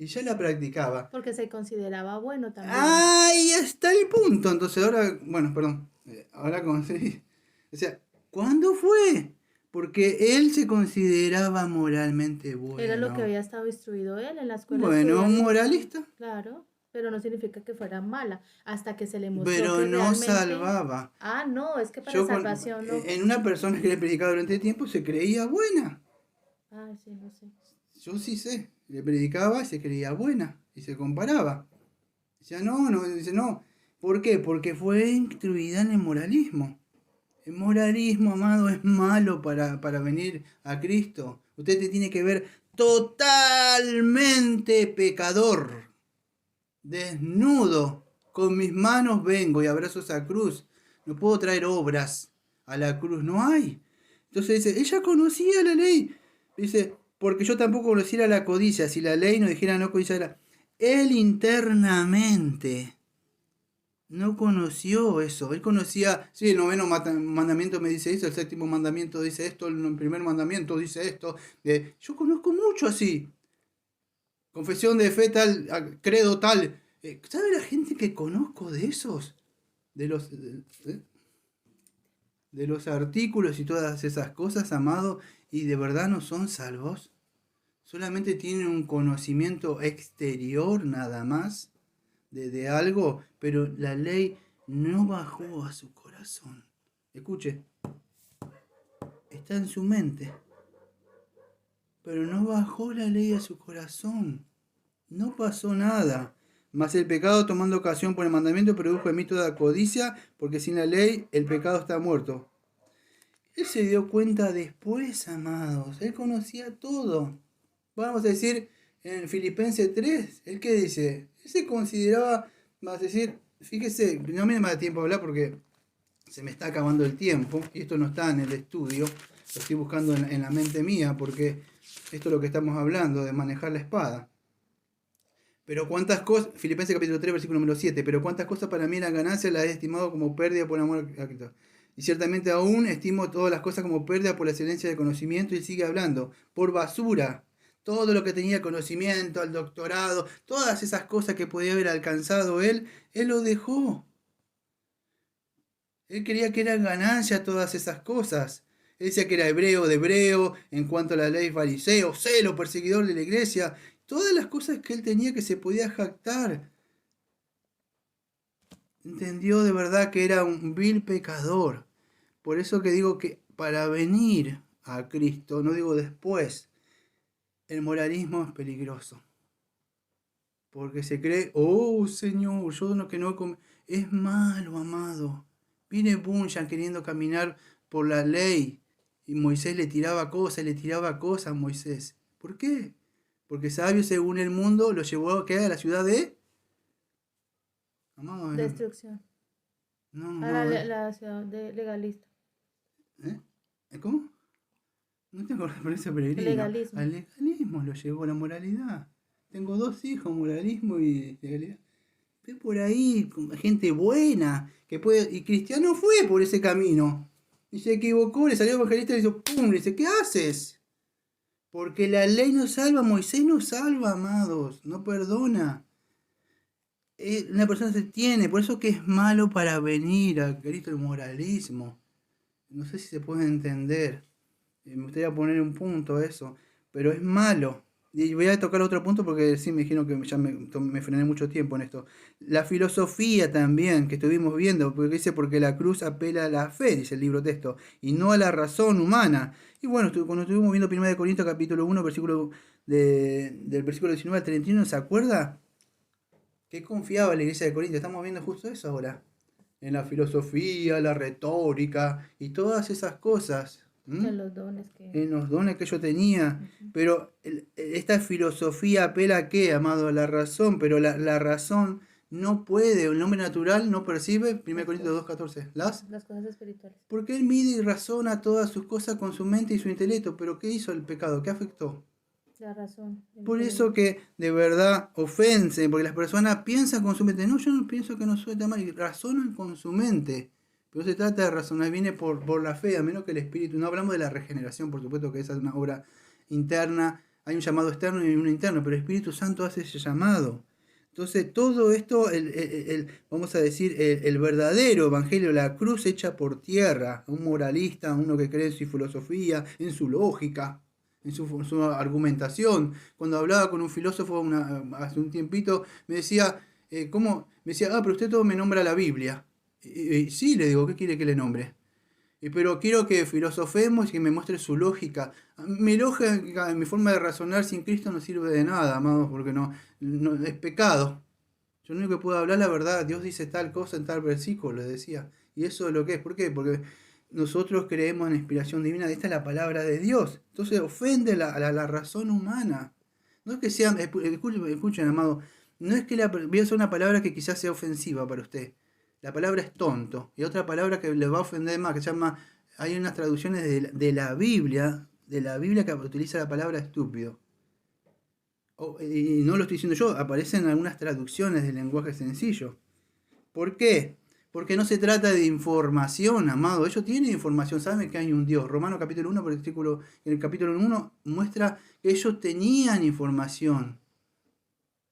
y ya la practicaba. Porque se consideraba bueno también. Ahí está el punto. Entonces ahora, bueno, perdón, ahora como se... O sea, ¿cuándo fue? Porque él se consideraba moralmente bueno. Era lo que había estado instruido él en la escuela. Bueno, un estudiaba. moralista. Claro, pero no significa que fuera mala, hasta que se le mostró Pero que no realmente... salvaba. Ah, no, es que para Yo salvación no. en una persona que le predicaba durante tiempo se creía buena. Ay, sí, no sé. Yo sí sé. Le predicaba y se creía buena. Y se comparaba. Decía, dice, no. ¿Por qué? Porque fue instruida en el moralismo. El moralismo, amado, es malo para venir a Cristo. Usted te tiene que ver totalmente pecador, desnudo. Con mis manos vengo y abrazo esa cruz. No puedo traer obras a la cruz, no hay. Entonces dice, ella conocía la ley. Dice, porque yo tampoco conociera la codicia. Si la ley no dijera no codiciará. Él internamente no conoció eso. Él conocía, sí, el noveno mandamiento me dice eso, el séptimo mandamiento dice esto, el primer mandamiento dice esto. Yo conozco mucho así. Confesión de fe tal, credo tal. ¿Sabe la gente que conozco de esos? De los artículos y todas esas cosas, amado, y de verdad no son salvos. Solamente tienen un conocimiento exterior nada más de algo, pero la ley no bajó a su corazón. Escuche, está en su mente, pero no bajó la ley a su corazón. No pasó nada. Mas el pecado, tomando ocasión por el mandamiento, produjo en mí toda codicia, porque sin la ley el pecado está muerto. Él se dio cuenta después, amados. Él conocía todo. Vamos a decir, en Filipenses 3, ¿él qué dice? Él se consideraba, vamos a decir, fíjese, no me da tiempo a hablar porque se me está acabando el tiempo, y esto no está en el estudio, lo estoy buscando en la mente mía, porque esto es lo que estamos hablando, de manejar la espada. Pero cuántas cosas, Filipenses capítulo 3, versículo número 7, pero cuántas cosas para mí eran ganancias, las he estimado como pérdida por amor a Cristo. Y ciertamente aún estimo todas las cosas como pérdida por la excelencia del conocimiento, y sigue hablando, por basura. Todo lo que tenía conocimiento, el doctorado, todas esas cosas que podía haber alcanzado él lo dejó. Él creía que eran ganancias todas esas cosas. Él decía que era hebreo de hebreo, en cuanto a la ley fariseo, celo, perseguidor de la iglesia. Todas las cosas que él tenía que se podía jactar. Entendió de verdad que era un vil pecador. Por eso que digo que para venir a Cristo, no digo después, el moralismo es peligroso. Porque se cree, oh Señor, yo no que no... Es malo, amado. Viene Bunyan queriendo caminar por la ley. Y Moisés le tiraba cosas a Moisés. ¿Por qué? Porque sabio según el mundo lo llevó a la ciudad de... Amado, Destrucción. No, A la ciudad legalista. ¿Cómo? No tengo referencia peregrina. Legalismo. Al legalismo lo llevó a la moralidad. Tengo 2 hijos, moralismo y legalidad. Ve por ahí, con gente buena, que puede. Y Cristiano fue por ese camino. Y se equivocó, le salió evangelista y le hizo ¡pum! Le dice, ¿qué haces? Porque la ley no salva, Moisés no salva, amados, no perdona. Una persona se tiene, por eso que es malo para venir a Cristo el moralismo. No sé si se puede entender. Me gustaría poner un punto a eso, pero es malo. Y voy a tocar otro punto porque sí me dijeron que ya me frené mucho tiempo en esto. La filosofía también, que estuvimos viendo, porque dice, porque la cruz apela a la fe, dice el libro texto, y no a la razón humana. Y bueno, cuando estuvimos viendo 1 Corintios capítulo 1, del versículo 19 al 31, ¿se acuerda? ¿Qué confiaba la iglesia de Corinto? Estamos viendo justo eso ahora. En la filosofía, la retórica y todas esas cosas. En los dones que... En los dones que yo tenía. Pero esta filosofía apela a qué, amado, a la razón. Pero la razón no puede, el hombre natural no percibe, 1 Corintios 2:14, las cosas espirituales. porque él mide y razona todas sus cosas con su mente y su intelecto. Pero ¿qué hizo el pecado? ¿Qué afectó? La razón. Por eso que de verdad ofense, porque las personas piensan con su mente. No, yo no pienso que no soy tan mal, y razonan con su mente. Pero se trata de razonar, viene por la fe, a menos que el espíritu. No hablamos de la regeneración, por supuesto que esa es una obra interna Hay un llamado externo y uno interno, pero el Espíritu Santo hace ese llamado. Entonces, todo esto, vamos a decir, el verdadero evangelio, la cruz hecha por tierra, un moralista, uno que cree en su filosofía, en su lógica, en su argumentación. Cuando hablaba con un filósofo hace un tiempito, me decía, ¿cómo? Me decía, pero usted todo me nombra la Biblia. Y sí, le digo, ¿qué quiere que le nombre? Pero quiero que filosofemos y que me muestre su lógica. Mi lógica, mi forma de razonar sin Cristo no sirve de nada, amados, porque no es pecado. Yo lo único que puedo hablar la verdad. Dios dice tal cosa en tal versículo, le decía. Y eso es lo que es. ¿Por qué? Porque nosotros creemos en la inspiración divina. Esta es la palabra de Dios. Entonces ofende la razón humana. No es que sea, escuchen, amado, no es que voy a usar una palabra que quizás sea ofensiva para usted. La palabra es tonto. Y otra palabra que le va a ofender más, que se llama, hay unas traducciones de la Biblia que utiliza la palabra estúpido. Y no lo estoy diciendo yo, aparecen algunas traducciones del lenguaje sencillo. ¿Por qué? Porque no se trata de información, amado. Ellos tienen información, saben que hay un Dios. Romanos capítulo 1, en el capítulo 1 muestra que ellos tenían información.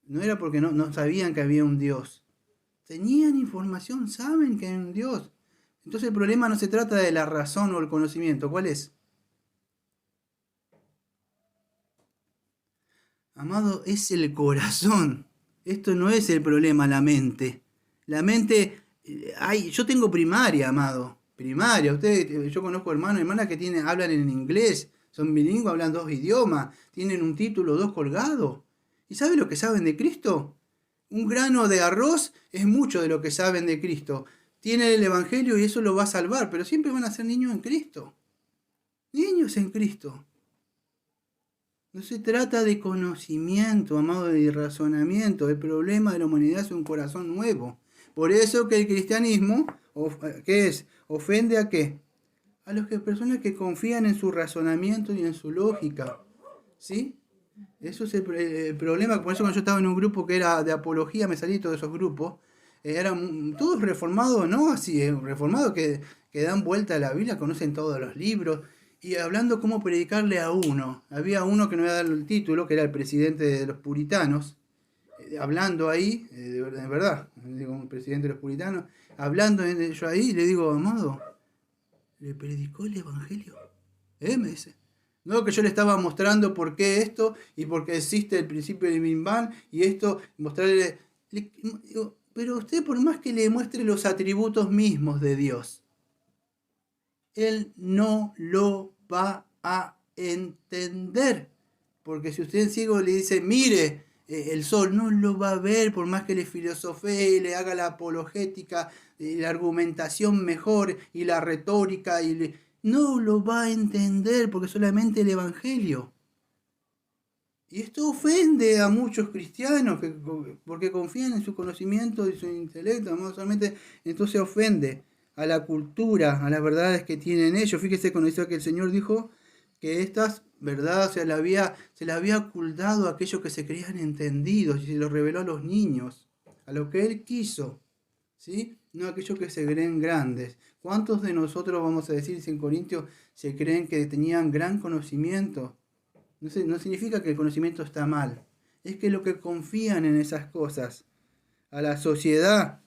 No era porque no sabían que había un Dios. Tenían información, saben que hay un Dios. Entonces el problema no se trata de la razón o el conocimiento. ¿Cuál es? Amado, es el corazón. Esto no es el problema, la mente. La mente, yo tengo primaria, amado. Primaria. Yo conozco hermanos y hermanas que hablan en inglés, son bilingües, hablan 2 idiomas, tienen un título, 2 colgados. ¿Y sabe lo que saben de Cristo? Un grano de arroz es mucho de lo que saben de Cristo. Tienen el Evangelio y eso lo va a salvar, pero siempre van a ser niños en Cristo. Niños en Cristo. No se trata de conocimiento, amado, de razonamiento. El problema de la humanidad es un corazón nuevo. Por eso que el cristianismo, ¿qué es? ¿Ofende a qué? A las personas que confían en su razonamiento y en su lógica. ¿Sí? Eso es el problema. Por eso cuando yo estaba en un grupo que era de apología, me salí de todos esos grupos. Eran todos reformados, ¿no? Así, reformados que dan vuelta a la Biblia, conocen todos los libros. Y hablando cómo predicarle a uno. Había uno que no iba a dar el título, que era el presidente de los puritanos. Hablando ahí, de verdad, digo, un presidente de los puritanos. Hablando yo ahí, le digo, amado, ¿le predicó el Evangelio? Me dice. No, que yo le estaba mostrando por qué esto y por qué existe el principio de Big Bang y esto, mostrarle. Pero usted, por más que le muestre los atributos mismos de Dios, él no lo va a entender. Porque si usted en ciego le dice, mire el sol, no lo va a ver, por más que le filosofee, le haga la apologética, la argumentación mejor y la retórica, no lo va a entender porque solamente el Evangelio. Y esto ofende a muchos cristianos porque confían en su conocimiento y su intelecto, no solamente, entonces ofende a la cultura, a las verdades que tienen ellos. Fíjese cuando dice que el Señor dijo que estas verdades se le había ocultado a aquellos que se creían entendidos y se lo reveló a los niños, a lo que Él quiso, ¿sí? No a aquellos que se creen grandes. ¿Cuántos de nosotros, vamos a decir, en Corintios, se creen que tenían gran conocimiento? No significa que el conocimiento está mal, es que lo que confían en esas cosas, a la sociedad.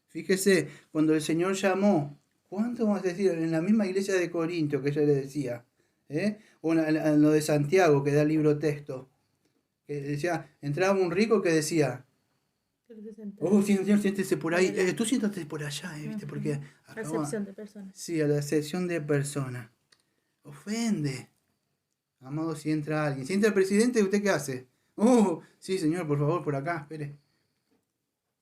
Fíjese, cuando el Señor llamó, ¿cuánto vamos a decir? En la misma iglesia de Corinto que ella le decía, o en lo de Santiago que da el libro texto, que decía, entraba un rico que decía, Señor, siéntese por ahí, tú siéntate por allá, ¿viste? Porque Acepción de personas. Sí, a la excepción de personas. Ofende. Amado, si entra alguien. Si entra el presidente, ¿usted qué hace? Sí, señor, por favor, por acá, espere.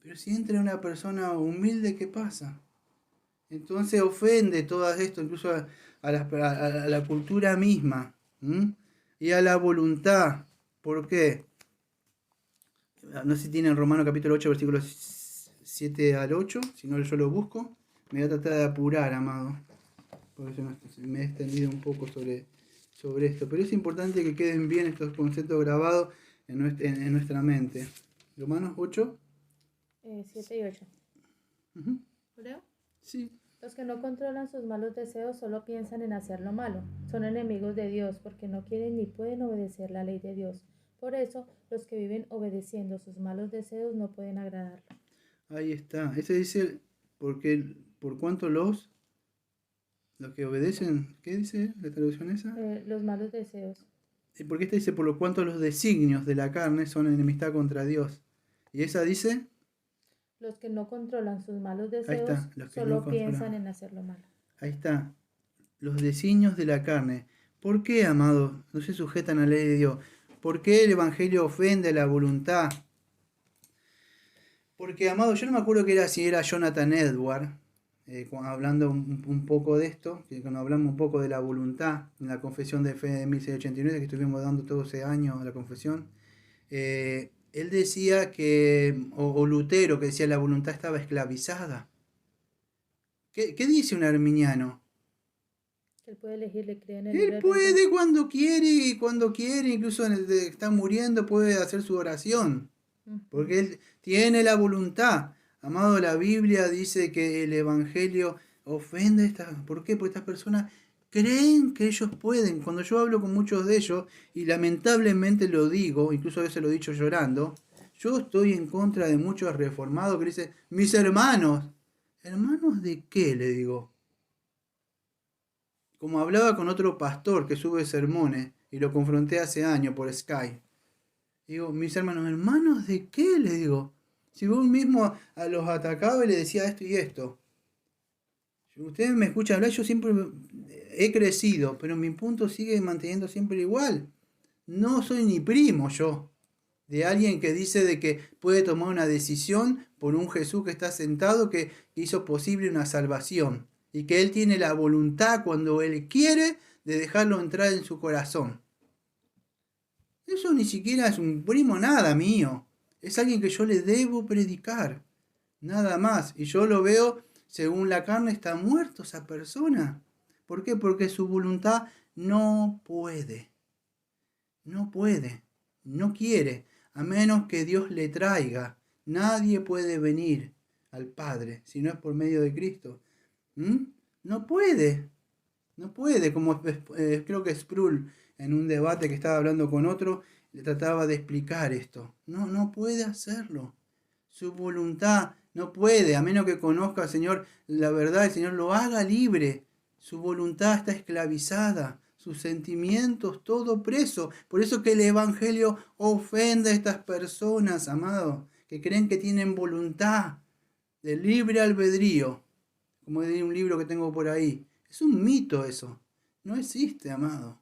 Pero si entra una persona humilde, ¿qué pasa? Entonces ofende todo esto, incluso a la cultura misma. Y a la voluntad. ¿Por qué? No sé si tienen Romanos capítulo 8, versículos 7 al 8. Si no, yo lo busco. Me voy a tratar de apurar, amado. Por eso me he extendido un poco sobre esto. Pero es importante que queden bien estos conceptos grabados en nuestra mente. Romanos 8. 7 y 8. Uh-huh. ¿Leo? Sí. Los que no controlan sus malos deseos solo piensan en hacer lo malo. Son enemigos de Dios porque no quieren ni pueden obedecer la ley de Dios. Por eso, los que viven obedeciendo sus malos deseos no pueden agradarlo. Ahí está. Ese dice, por cuanto los que obedecen, ¿qué dice la traducción esa? Los malos deseos. Porque este dice, por lo cuanto los designios de la carne son enemistad contra Dios. Y esa dice, Los que no controlan sus malos ahí deseos está, los que no solo controlan. piensan en hacer lo malo. Ahí está, los designios de la carne. ¿Por qué, amado, no se sujetan a la ley de Dios? ¿Por qué el Evangelio ofende la voluntad? Porque, amado, yo no me acuerdo si era Jonathan Edward, hablando un poco de esto, que cuando hablamos un poco de la voluntad, en la confesión de fe de 1689, que estuvimos dando todo ese año la confesión, él decía que, o Lutero, que decía la voluntad estaba esclavizada. ¿Qué dice un arminiano? Que él puede elegir, le cree en el Él libre albedrío. puede cuando quiere, incluso está muriendo, puede hacer su oración. Porque él tiene la voluntad. Amado, la Biblia dice que el Evangelio ofende a estas. ¿Por qué? Porque estas personas creen que ellos pueden. Cuando yo hablo con muchos de ellos, y lamentablemente lo digo, incluso a veces lo he dicho llorando, yo estoy en contra de muchos reformados que dicen, mis hermanos. ¿Hermanos de qué? Le digo. Como hablaba con otro pastor que sube sermones, y lo confronté hace años por Skype. Digo, mis hermanos, ¿hermanos de qué? Le digo. Si vos mismo a los atacaba y le decía esto y esto. Ustedes me escuchan hablar, yo siempre he crecido, pero mi punto sigue manteniendo siempre igual. No soy ni primo yo de alguien que dice de que puede tomar una decisión por un Jesús que está sentado, que hizo posible una salvación. Y que Él tiene la voluntad cuando Él quiere de dejarlo entrar en su corazón. Eso ni siquiera es un primo nada mío. Es alguien que yo le debo predicar. Nada más. Y yo lo veo, según la carne, está muerto esa persona. ¿Por qué? Porque su voluntad no puede. No puede. No quiere. A menos que Dios le traiga. Nadie puede venir al Padre si no es por medio de Cristo. No puede. No puede. Como creo que Sproul, en un debate que estaba hablando con otro, le trataba de explicar esto. No puede hacerlo. Su voluntad no puede, a menos que conozca al Señor la verdad, el Señor lo haga libre. Su voluntad está esclavizada, sus sentimientos, todo preso. Por eso que el Evangelio ofende a estas personas, amados, que creen que tienen voluntad de libre albedrío. Como de un libro que tengo por ahí. Es un mito eso. No existe, amado.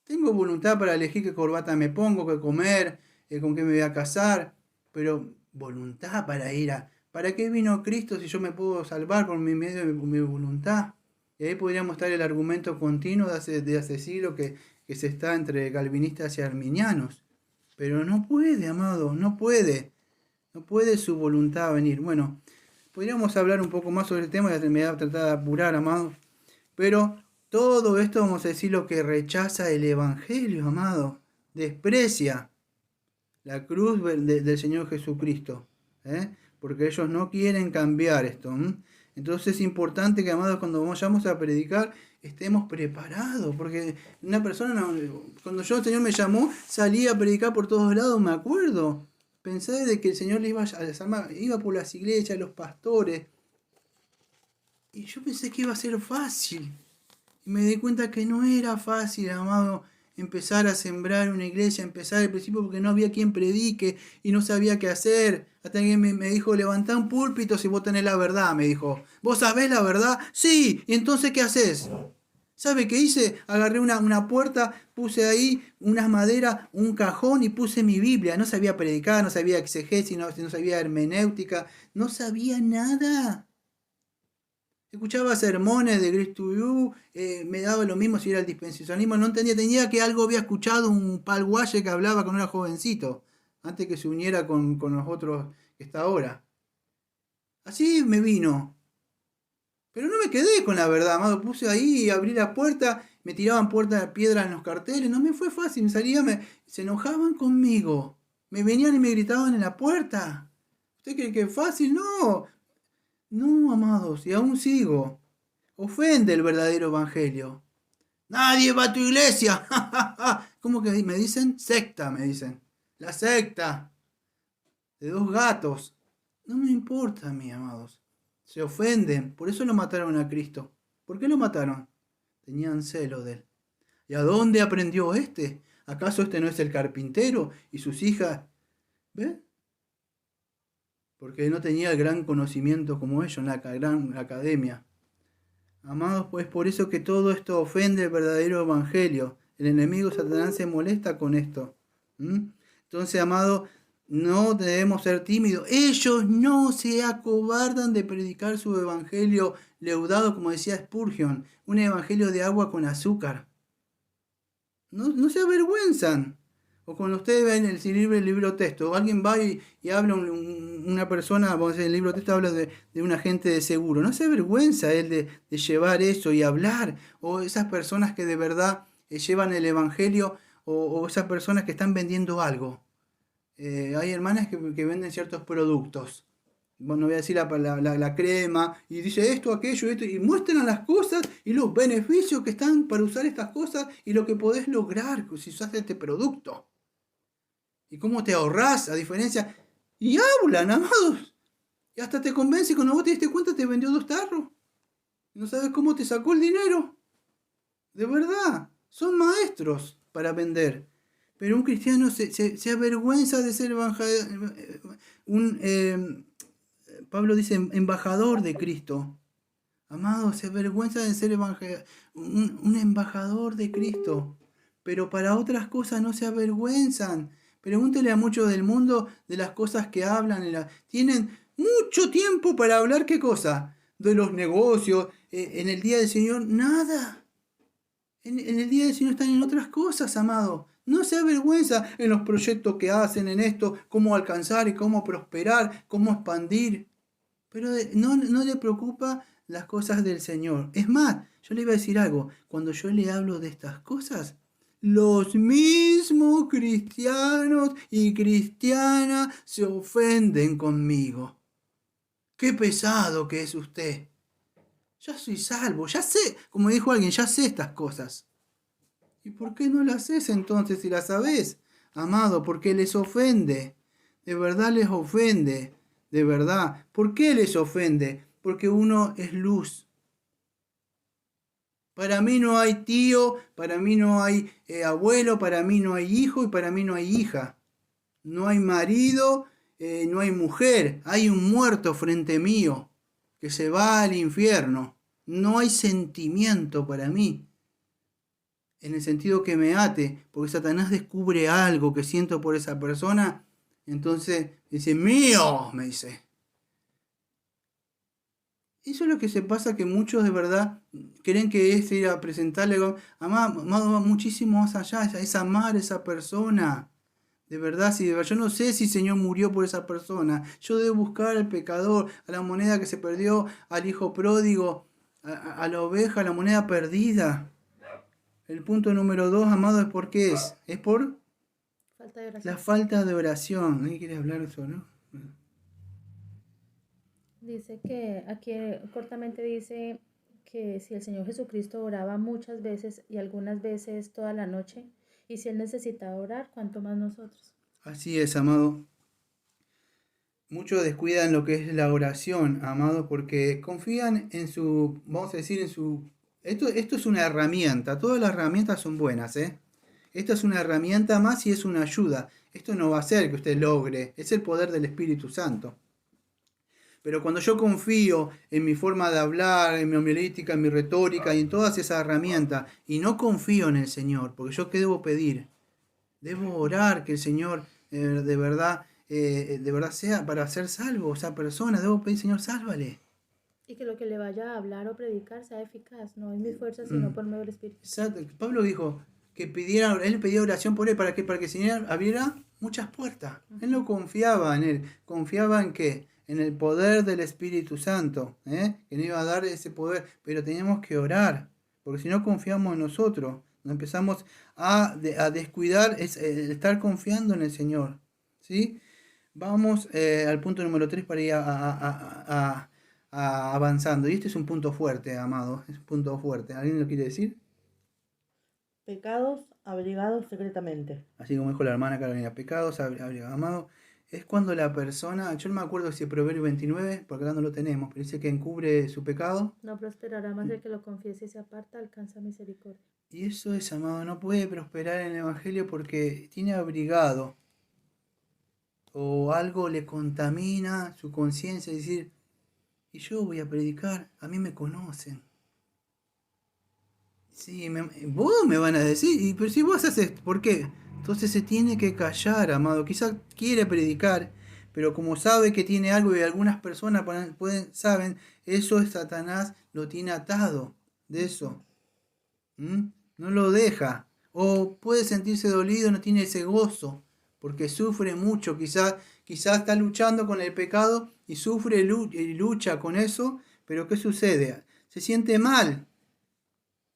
Tengo voluntad para elegir qué corbata me pongo, qué comer, con qué me voy a casar, pero voluntad para ir a... ¿Para qué vino Cristo si yo me puedo salvar por mi medio de mi voluntad? Y ahí podríamos estar el argumento continuo de hace siglos que se está entre calvinistas y arminianos. Pero no puede, amado, no puede. No puede su voluntad venir. Bueno, podríamos hablar un poco más sobre el tema, me voy a tratar de apurar, amado. Pero todo esto vamos a decir lo que rechaza el Evangelio, amado. Desprecia la cruz del Señor Jesucristo. Porque ellos no quieren cambiar esto. Entonces es importante que, amados, cuando vayamos a predicar, estemos preparados. Porque una persona, cuando el Señor me llamó, salí a predicar por todos lados, me acuerdo. Pensé de que el Señor le iba por las iglesias, los pastores. Y yo pensé que iba a ser fácil. Y me di cuenta que no era fácil, amado, empezar a sembrar una iglesia, empezar al principio porque no había quien predique y no sabía qué hacer. Hasta que me dijo, levantá un púlpito si vos tenés la verdad, me dijo. ¿Vos sabés la verdad? Sí, ¿y entonces qué haces? ¿Sabe qué hice? Agarré una puerta, puse ahí unas maderas, un cajón y puse mi Biblia. No sabía predicar, no sabía exegesis, no sabía hermenéutica, no sabía nada. Escuchaba sermones de Grace to You, me daba lo mismo si era el dispensacionalismo, no entendía, tenía que algo había escuchado un palguaye que hablaba cuando era jovencito, antes que se uniera con los otros que está ahora. Así me vino. Pero no me quedé con la verdad, amado, puse ahí, abrí la puerta, me tiraban piedras en los carteles, no me fue fácil, me salía, se enojaban conmigo, me venían y me gritaban en la puerta. ¿Usted cree que es fácil? No. No, amados, y aún sigo. Ofende el verdadero evangelio. Nadie va a tu iglesia. ¿Cómo que me dicen? Secta, me dicen. La secta de dos gatos. No me importa a mí, amados. Se ofenden. Por eso lo mataron a Cristo. ¿Por qué lo mataron? Tenían celo de él. ¿Y a dónde aprendió este? ¿Acaso este no es el carpintero y sus hijas? ¿Ves? Porque no tenía el gran conocimiento como ellos en la gran academia. Amados, pues por eso que todo esto ofende el verdadero evangelio. El enemigo Satanás se molesta con esto. Entonces, amado, no debemos ser tímidos. Ellos no se acobardan de predicar su evangelio leudado, como decía Spurgeon, un evangelio de agua con azúcar. No se avergüenzan. O cuando ustedes ven el libro texto, alguien va y habla, una persona, vamos a decir, el libro texto habla de un agente de seguro. No se avergüenza él de llevar eso y hablar. O esas personas que de verdad llevan el evangelio, o esas personas que están vendiendo algo. Hay hermanas que venden ciertos productos. Bueno, no voy a decir la crema, y dice esto, aquello, esto, y muestran las cosas y los beneficios que están para usar estas cosas y lo que podés lograr si usas este producto. Y cómo te ahorrás, a diferencia. Y hablan, amados. Y hasta te convence, cuando vos te diste cuenta te vendió 2 tarros. No sabes cómo te sacó el dinero. De verdad, son maestros para vender. Pero un cristiano se avergüenza de ser Pablo dice embajador de Cristo. Amado, se avergüenza de ser un embajador de Cristo. Pero para otras cosas no se avergüenzan. Pregúntele a muchos del mundo de las cosas que hablan. Tienen mucho tiempo para hablar, ¿qué cosa? De los negocios. En el día del Señor, nada. En el día del Señor están en otras cosas, amado. No se avergüenza en los proyectos que hacen, en esto, cómo alcanzar y cómo prosperar, cómo expandir. Pero no le preocupa las cosas del Señor. Es más, yo le iba a decir algo. Cuando yo le hablo de estas cosas, los mismos cristianos y cristianas se ofenden conmigo. Qué pesado que es usted. Ya soy salvo, ya sé, como dijo alguien, ya sé estas cosas. ¿Y por qué no las haces entonces si las sabés? Amado, porque les ofende. De verdad les ofende. De verdad. ¿Por qué les ofende? Porque uno es luz. Para mí no hay tío, para mí no hay abuelo, para mí no hay hijo y para mí no hay hija. No hay marido, no hay mujer. Hay un muerto frente mío que se va al infierno. No hay sentimiento para mí. En el sentido que me ate, porque Satanás descubre algo que siento por esa persona. Entonces dice, mío, me dice. Eso es lo que se pasa, que muchos de verdad creen que es ir a presentarle, amado, va muchísimo más allá, es amar a esa persona. De verdad, yo no sé si el Señor murió por esa persona. Yo debo buscar al pecador, a la moneda que se perdió, al hijo pródigo, a la oveja, a la moneda perdida. El punto número 2, amado, ¿es por qué es? Es por Falta de oración. la falta de oración. ¿Nadie quiere hablar de eso, no? Dice que aquí cortamente dice que si el Señor Jesucristo oraba muchas veces y algunas veces toda la noche, y si Él necesitaba orar, ¿cuánto más nosotros? Así es, amado. Muchos descuidan lo que es la oración, amado, porque confían en su, vamos a decir, en su... Esto es una herramienta, todas las herramientas son buenas, ¿eh? Esta es una herramienta más y es una ayuda. Esto no va a hacer que usted logre, es el poder del Espíritu Santo. Pero cuando yo confío en mi forma de hablar, en mi homilítica, en mi retórica y en todas esas herramientas, y no confío en el Señor, porque yo qué debo pedir, debo orar que el Señor de verdad sea para ser salvo esa persona, debo pedir, Señor, sálvale. Y que lo que le vaya a hablar o predicar sea eficaz, no en mis fuerzas, sino por medio del Espíritu. Exacto. Pablo dijo que él pedía oración por él para que el Señor abriera muchas puertas. Él no confiaba en él, confiaba en qué, en el poder del Espíritu Santo, que no iba a dar ese poder, pero teníamos que orar, porque si no confiamos en nosotros, nos empezamos a descuidar estar confiando en el Señor, ¿sí? Vamos al punto número 3 para ir avanzando. Y este es un punto fuerte, amado. Es un punto fuerte. ¿Alguien lo quiere decir? Pecados abrigados secretamente. Así como dijo la hermana Carolina, pecados amado. Es cuando la persona, yo no me acuerdo si es Proverbio 29, porque acá no lo tenemos, pero dice que encubre su pecado. No prosperará más el que lo confiese y se aparta, alcanza misericordia. Y eso es, amado, no puede prosperar en el Evangelio porque tiene abrigado o algo le contamina su conciencia, es decir, y yo voy a predicar, a mí me conocen. Sí, vos me van a decir, pero si vos haces, ¿por qué? Entonces se tiene que callar, amado. Quizás quiere predicar, pero como sabe que tiene algo y algunas personas saben, eso es Satanás, lo tiene atado de eso. No lo deja. O puede sentirse dolido, no tiene ese gozo, porque sufre mucho. Quizás está luchando con el pecado y sufre y lucha con eso, pero ¿qué sucede? Se siente mal,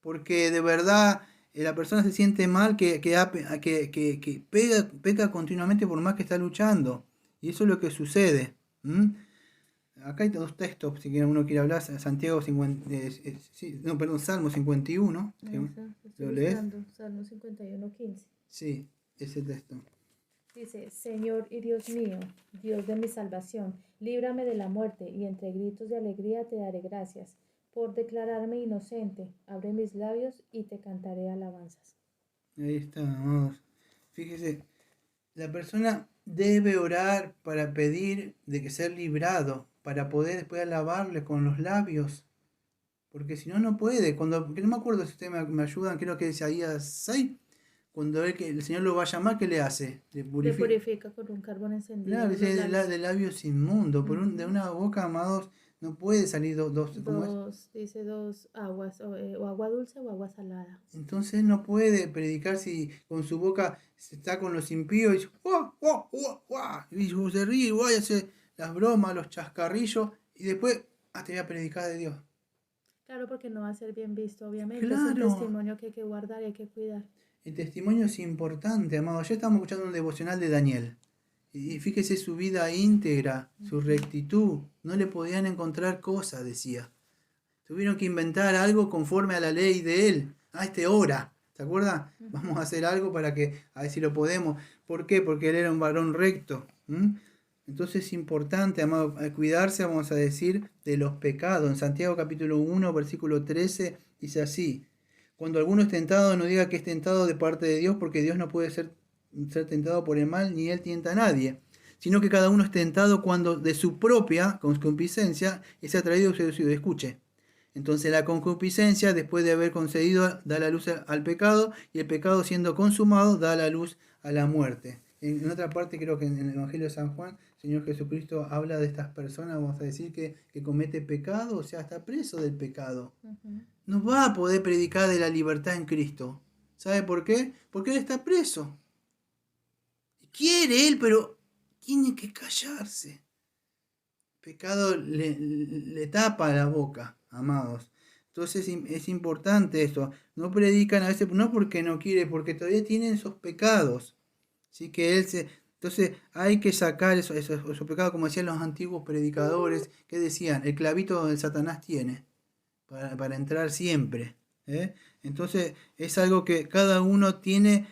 porque de verdad la persona se siente mal que peca continuamente por más que está luchando. Y eso es lo que sucede. Acá hay dos textos, si uno quiere hablar, Santiago 50, Salmo 51. ¿Lo lees? Salmo 51:15. Sí, ese texto. Dice, Señor y Dios mío, Dios de mi salvación, líbrame de la muerte y entre gritos de alegría te daré gracias. Por declararme inocente, abre mis labios y te cantaré alabanzas. Ahí está, amados. Fíjese, la persona debe orar para pedir de que sea librado, para poder después alabarle con los labios. Porque si no, no puede. Que no me acuerdo si ustedes me ayudan, creo que es Isaías 6. Cuando el Señor lo va a llamar, ¿qué le hace? Le purifica con un carbón encendido. Claro, dice de labios inmundos. De una boca, amados, no puede salir dos aguas, o agua dulce o agua salada. Entonces no puede predicar si con su boca está con los impíos y dice, ¡guau, guau, guau, guau! Y se ríe y hace las bromas, los chascarrillos, y después, te voy a predicar de Dios. Claro, porque no va a ser bien visto, obviamente. Claro. Es un testimonio que hay que guardar y hay que cuidar. El testimonio es importante, amado. Ayer estábamos escuchando un devocional de Daniel. Y fíjese su vida íntegra, su rectitud. No le podían encontrar cosas, decía. Tuvieron que inventar algo conforme a la ley de él. Ora. ¿Se acuerdan? Vamos a hacer algo para que, a ver si lo podemos. ¿Por qué? Porque él era un varón recto. Entonces es importante, amado, cuidarse, vamos a decir, de los pecados. En Santiago capítulo 1, versículo 13, dice así. Cuando alguno es tentado, no diga que es tentado de parte de Dios, porque Dios no puede ser tentado por el mal, ni él tienta a nadie. Sino que cada uno es tentado cuando de su propia concupiscencia es atraído o seducido. Escuche. Entonces la concupiscencia, después de haber concedido, da la luz al pecado, y el pecado siendo consumado, da la luz a la muerte. En otra parte, creo que en el Evangelio de San Juan, el Señor Jesucristo habla de estas personas, vamos a decir, que comete pecado, o sea, está preso del pecado. No va a poder predicar de la libertad en Cristo. ¿Sabe por qué? Porque él está preso. Quiere él, pero tiene que callarse. Pecado le tapa la boca, amados. Entonces es importante esto. No predican a veces, no porque no quiere, porque todavía tienen esos pecados. Así que entonces hay que sacar esos pecados, como decían los antiguos predicadores, que decían, el clavito donde Satanás tiene, para entrar siempre. Entonces es algo que cada uno tiene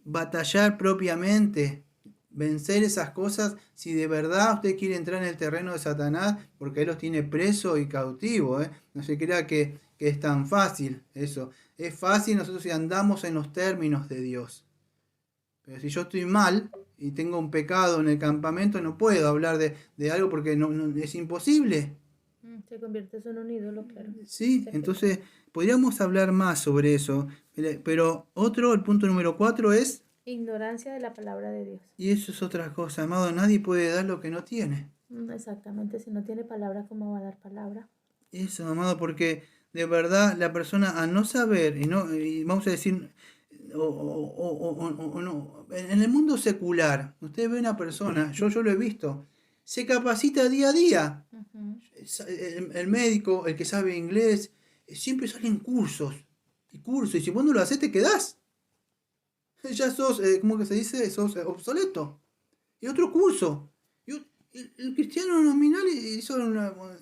batallar propiamente, vencer esas cosas, si de verdad usted quiere entrar en el terreno de Satanás, porque él los tiene preso y cautivo. No se crea que es tan fácil eso. Es fácil nosotros si andamos en los términos de Dios. Pero si yo estoy mal y tengo un pecado en el campamento, no puedo hablar de algo porque no, es imposible. Te conviertes en un ídolo, claro. Sí, entonces podríamos hablar más sobre eso. Pero el punto número 4 es ignorancia de la palabra de Dios. Y eso es otra cosa, amado. Nadie puede dar lo que no tiene. Exactamente. Si no tiene palabra, ¿cómo va a dar palabra? Eso, amado, porque de verdad la persona a no saber, y vamos a decir, no, en el mundo secular, usted ve una persona, yo lo he visto, se capacita día a día. El médico, el que sabe inglés, siempre salen cursos. Y si vos no lo haces, te quedás. Ya sos, ¿cómo que se dice? Sos obsoleto. Y otro curso. Y el cristiano nominal hizo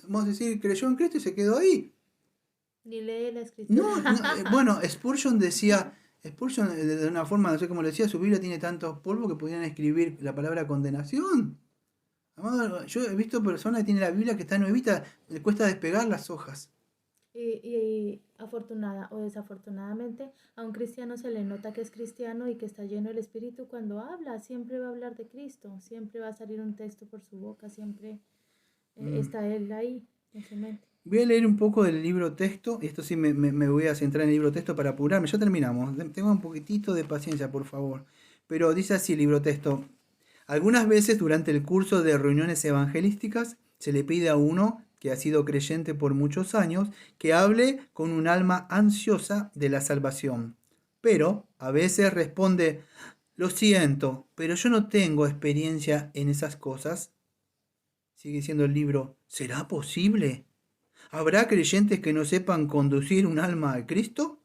vamos a decir, creyó en Cristo y se quedó ahí. Ni lee la escritura. Bueno, Spurgeon decía, de una forma, no sé cómo lo decía, su Biblia tiene tantos polvos que podían escribir la palabra condenación. Amado, yo he visto personas que tienen la Biblia que está nuevita, le cuesta despegar las hojas. Y afortunada o desafortunadamente, a un cristiano se le nota que es cristiano y que está lleno del Espíritu cuando habla. Siempre va a hablar de Cristo, siempre va a salir un texto por su boca, siempre está Él ahí en su mente. Voy a leer un poco del libro texto, y esto sí me voy a centrar en el libro texto para apurarme. Ya terminamos. Tengo un poquitito de paciencia, por favor. Pero dice así el libro texto. Algunas veces durante el curso de reuniones evangelísticas se le pide a uno que ha sido creyente por muchos años que hable con un alma ansiosa de la salvación. Pero a veces responde, lo siento, pero yo no tengo experiencia en esas cosas. Sigue diciendo el libro, ¿será posible? ¿Habrá creyentes que no sepan conducir un alma a Cristo?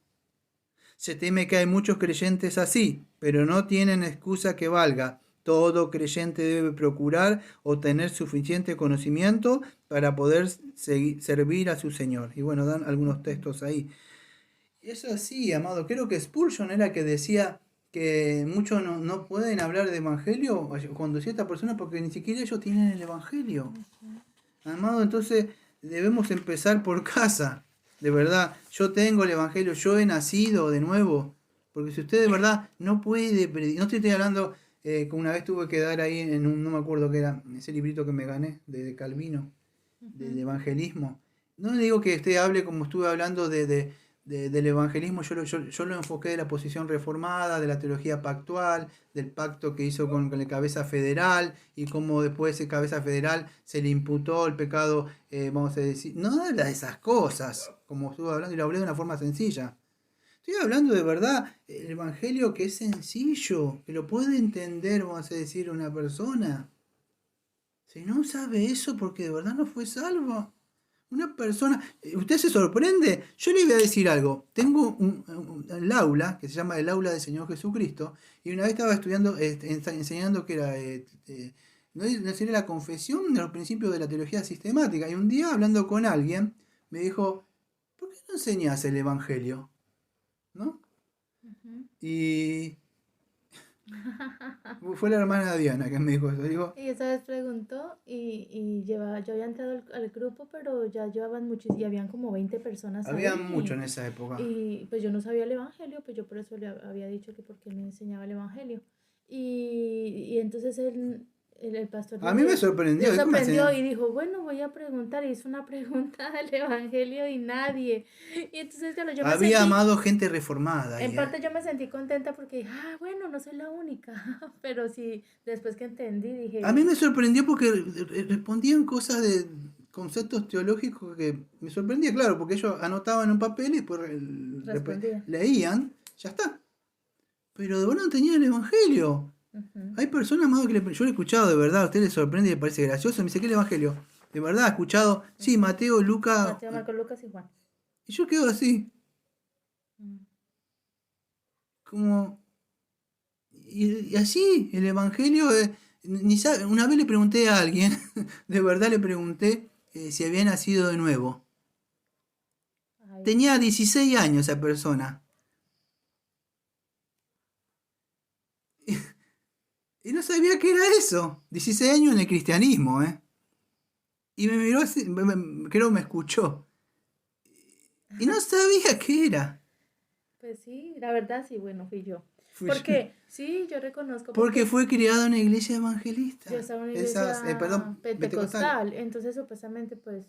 Se teme que hay muchos creyentes así, pero no tienen excusa que valga. Todo creyente debe procurar obtener suficiente conocimiento para poder servir a su Señor. Y bueno, dan algunos textos ahí. Es así, amado. Creo que Spurgeon era el que decía que muchos no pueden hablar de evangelio cuando decía esta persona porque ni siquiera ellos tienen el evangelio. Amado, entonces debemos empezar por casa. De verdad, yo tengo el evangelio, yo he nacido de nuevo. Porque si usted de verdad no puede, no estoy hablando, que una vez tuve que dar ahí en un, no me acuerdo qué era, ese librito que me gané de Calvino, de evangelismo. No le digo que usted hable como estuve hablando del evangelismo, yo lo enfoqué de la posición reformada, de la teología pactual, del pacto que hizo con el cabeza federal y cómo después ese cabeza federal se le imputó el pecado, vamos a decir, no habla de esas cosas, como estuve hablando y lo hablé de una forma sencilla. Estoy hablando de verdad, el evangelio que es sencillo, que lo puede entender, vamos a decir, una persona. Si no sabe eso porque de verdad no fue salvo. Una persona, usted se sorprende, yo le voy a decir algo, tengo el aula, que se llama el aula del Señor Jesucristo, y una vez estaba estudiando, enseñando que era, no enseñé la confesión de los principios de la teología sistemática, y un día hablando con alguien, me dijo, ¿por qué no enseñas el Evangelio? ¿No? Y fue la hermana Diana que me dijo eso. Digo, Y esa vez preguntó yo había entrado al grupo, pero ya llevaban muchos y habían como 20 personas había ahí. mucho en esa época. Y pues yo no sabía el evangelio, pues yo por eso le había dicho que porque me enseñaba el evangelio. Y entonces el pastor A mí me sorprendió. le ¿cómo sorprendió hacen? y dijo, bueno, voy a preguntar. Y hizo una pregunta del evangelio y nadie. Y entonces, claro, yo me Había sentí, amado gente reformada ahí, en parte yo me sentí contenta porque dije, bueno, no soy la única. Pero sí, después que entendí, dije, A mí me sorprendió porque respondían cosas de conceptos teológicos que me sorprendía, claro, porque ellos anotaban en un papel y después respondía. leían, ya está. Pero de verdad no tenían el evangelio. Ujú. Hay personas, amado, que yo lo he escuchado de verdad, a usted le sorprende y le parece gracioso, me dice, ¿qué es el evangelio? De verdad, he escuchado, sí, Mateo, Lucas, Mateo, Marcos, Lucas y Juan. y yo quedo así, Mm. como, y así, el evangelio, una vez le pregunté a alguien, de verdad le pregunté si había nacido de nuevo. Ay, Tenía 16 años esa persona. Y no sabía qué era eso. 16 años en el cristianismo, ¿eh? Y me miró así, creo me escuchó. Y no sabía qué era. pues sí, la verdad sí, bueno, fui yo. Fui yo. Porque sí, yo reconozco Porque fue criado en una iglesia evangelista. yo estaba en una Esas, iglesia perdón, pentecostal. pentecostal, entonces supuestamente pues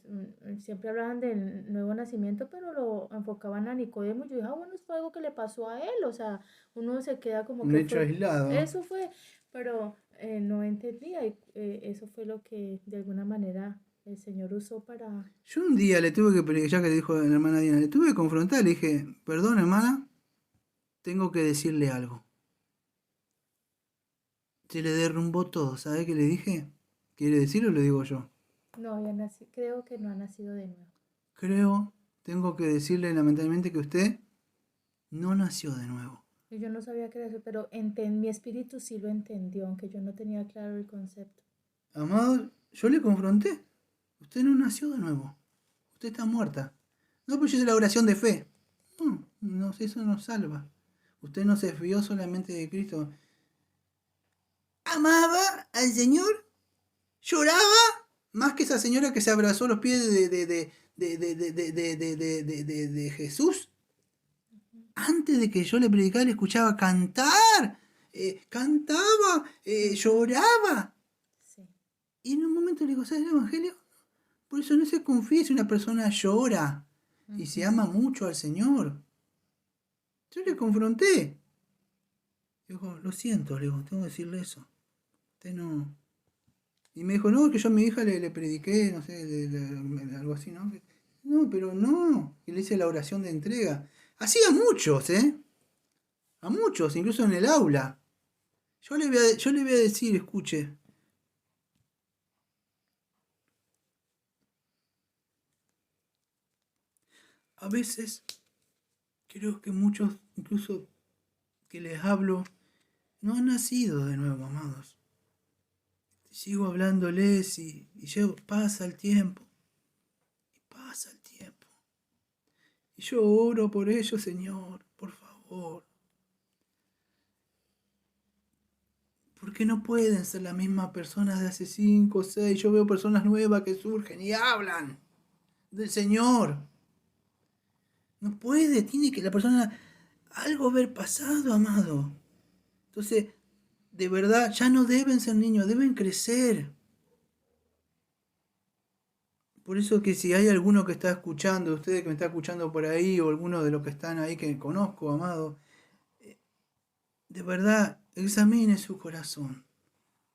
siempre hablaban del nuevo nacimiento, pero lo enfocaban a Nicodemo. Yo dije, bueno, fue algo que le pasó a él, o sea, uno se queda como Un que hecho fue, aislado. eso fue, pero no entendía y eso fue lo que de alguna manera el Señor usó para... Yo un día le tuve que, ya que dijo la hermana Diana, le tuve que confrontar, le dije, perdón hermana, tengo que decirle algo. Se le derrumbó todo, ¿sabe qué le dije? ¿Quiere decirlo o lo digo yo? No, había nacido, creo que no ha nacido de nuevo. Tengo que decirle lamentablemente que usted no nació de nuevo. Y yo no sabía qué era eso, pero mi espíritu sí lo entendió, aunque yo no tenía claro el concepto. Amado, yo le confronté. Usted no nació de nuevo. Usted está muerta. No, pero yo hice la oración de fe. No, no, eso no salva. Usted no se fió solamente de Cristo. ¿Amaba al Señor? ¿Lloraba? Más que esa señora que se abrazó a los pies de Jesús. Antes de que yo le predicara, le escuchaba cantar. Cantaba, lloraba. Sí. Y en un momento le digo, ¿sabes el Evangelio? Por eso no se confía si una persona llora y se ama mucho al Señor. Yo le confronté. Digo, lo siento, le digo, tengo que decirle eso. Usted no. Y me dijo, no, que yo a mi hija le prediqué, no sé, algo así, ¿no? No, pero no. Y le hice la oración de entrega. Así a muchos, ¿eh? A muchos, incluso en el aula. Yo le voy a decir, escuche. A veces creo que muchos, incluso que les hablo, no han nacido de nuevo, amados. Sigo hablándoles y pasa el tiempo. Y pasa el tiempo. Y yo oro por ellos, Señor, por favor. Porque no pueden ser las mismas personas de hace 5 o 6. Yo veo personas nuevas que surgen y hablan del Señor. No puede, tiene que la persona algo haber pasado, amado. Entonces, de verdad, ya no deben ser niños, deben crecer. Por eso que si hay alguno que está escuchando, ustedes que me está escuchando por ahí, o alguno de los que están ahí que conozco, amado, de verdad, examine su corazón.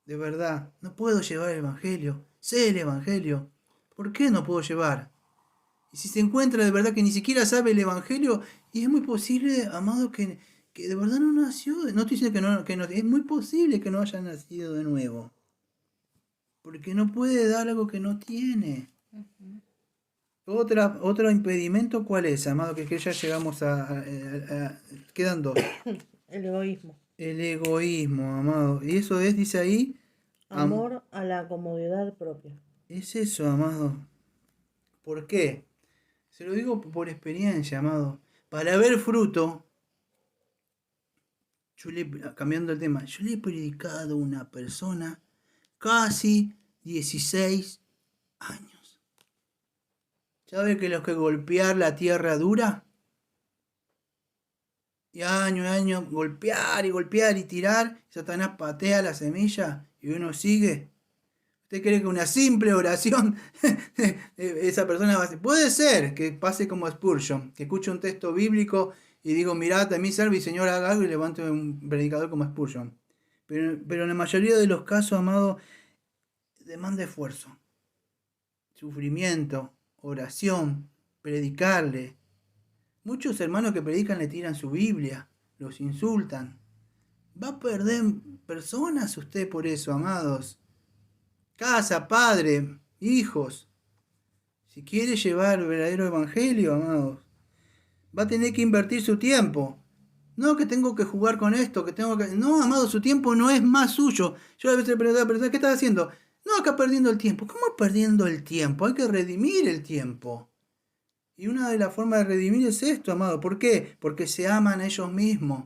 De verdad, no puedo llevar el Evangelio. Sé el Evangelio. ¿Por qué no puedo llevar? Y si se encuentra de verdad que ni siquiera sabe el Evangelio, y es muy posible, amado, que de verdad no nació. No estoy diciendo que no, es muy posible que no haya nacido de nuevo. Porque no puede dar algo que no tiene. Otro impedimento, ¿cuál es, amado? Que ya llegamos quedan 2. El egoísmo. El egoísmo, amado. Y eso es, dice ahí... Amor a la comodidad propia. Es eso, amado. ¿Por qué? Se lo digo por experiencia, amado. Para ver fruto, cambiando el tema, yo le he predicado a una persona casi 16 años. ¿Sabe que lo que golpear la tierra dura? Y año a año golpear y tirar, Satanás patea la semilla y uno sigue. ¿Usted cree que una simple oración esa persona va a hacer? Puede ser que pase como Spurgeon, que escuche un texto bíblico y digo, mirad, a mí serve y Señor haga algo y levante un predicador como Spurgeon. Pero en la mayoría de los casos, amado, demanda esfuerzo, sufrimiento, oración, predicarle. Muchos hermanos que predican le tiran su Biblia, los insultan. Va a perder personas usted por eso, amados. Casa, padre, hijos. Si quiere llevar el verdadero evangelio, amados, va a tener que invertir su tiempo. No que tengo que jugar con esto, que tengo que... No, amado, su tiempo no es más suyo. Yo a veces le pregunto a la persona, ¿qué estás haciendo? No, acá perdiendo el tiempo. ¿Cómo perdiendo el tiempo? Hay que redimir el tiempo. Y una de las formas de redimir es esto, amado. ¿Por qué? Porque se aman a ellos mismos.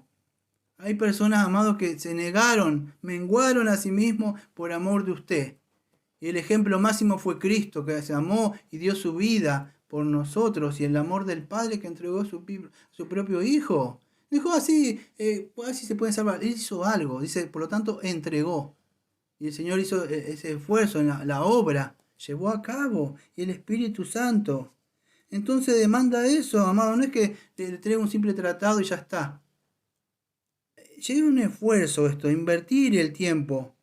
Hay personas, amados, que se negaron, menguaron a sí mismos por amor de usted. Y el ejemplo máximo fue Cristo, que se amó y dio su vida por nosotros. Y el amor del Padre que entregó su propio Hijo. Dijo así, así se puede salvar. Él hizo algo, dice, por lo tanto, entregó. Y el Señor hizo ese esfuerzo en la obra. Llevó a cabo. Y el Espíritu Santo. Entonces demanda eso, amado. No es que le traiga un simple tratado y ya está. Lleva un esfuerzo esto, invertir el tiempo.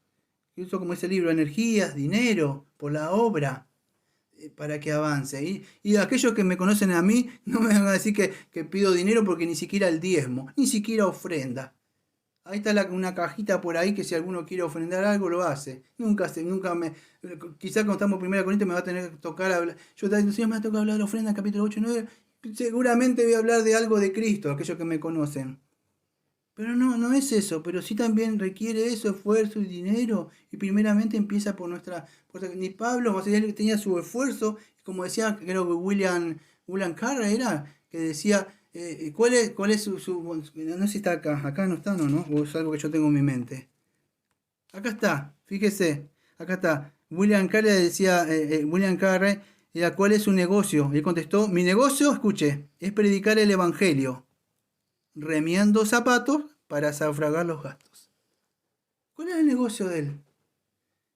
Incluso como dice el libro, energías, dinero, por la obra, para que avance. Y aquellos que me conocen a mí, no me van a decir que pido dinero porque ni siquiera el diezmo, ni siquiera ofrenda. Ahí está una cajita por ahí que si alguno quiere ofrendar algo lo hace. Nunca me... Quizás cuando estamos en 1 Corintios me va a tener que tocar hablar. Yo estaba diciendo, Señor, me va a tocar hablar de ofrenda, capítulo 8 y 9. Seguramente voy a hablar de algo de Cristo, aquellos que me conocen. Pero no es eso, pero sí también requiere eso, esfuerzo y dinero. Y primeramente empieza por ni Pablo, o sea, él tenía su esfuerzo, como decía, creo que William Carey era, que decía, ¿cuál es no sé si está acá no está, no, o es algo que yo tengo en mi mente. Acá está, fíjese, acá está. William Carey decía, William Carey, ¿cuál es su negocio? Y él contestó, mi negocio, escuche, es predicar el evangelio, remiendo zapatos para sufragar los gastos. ¿Cuál era el negocio de él?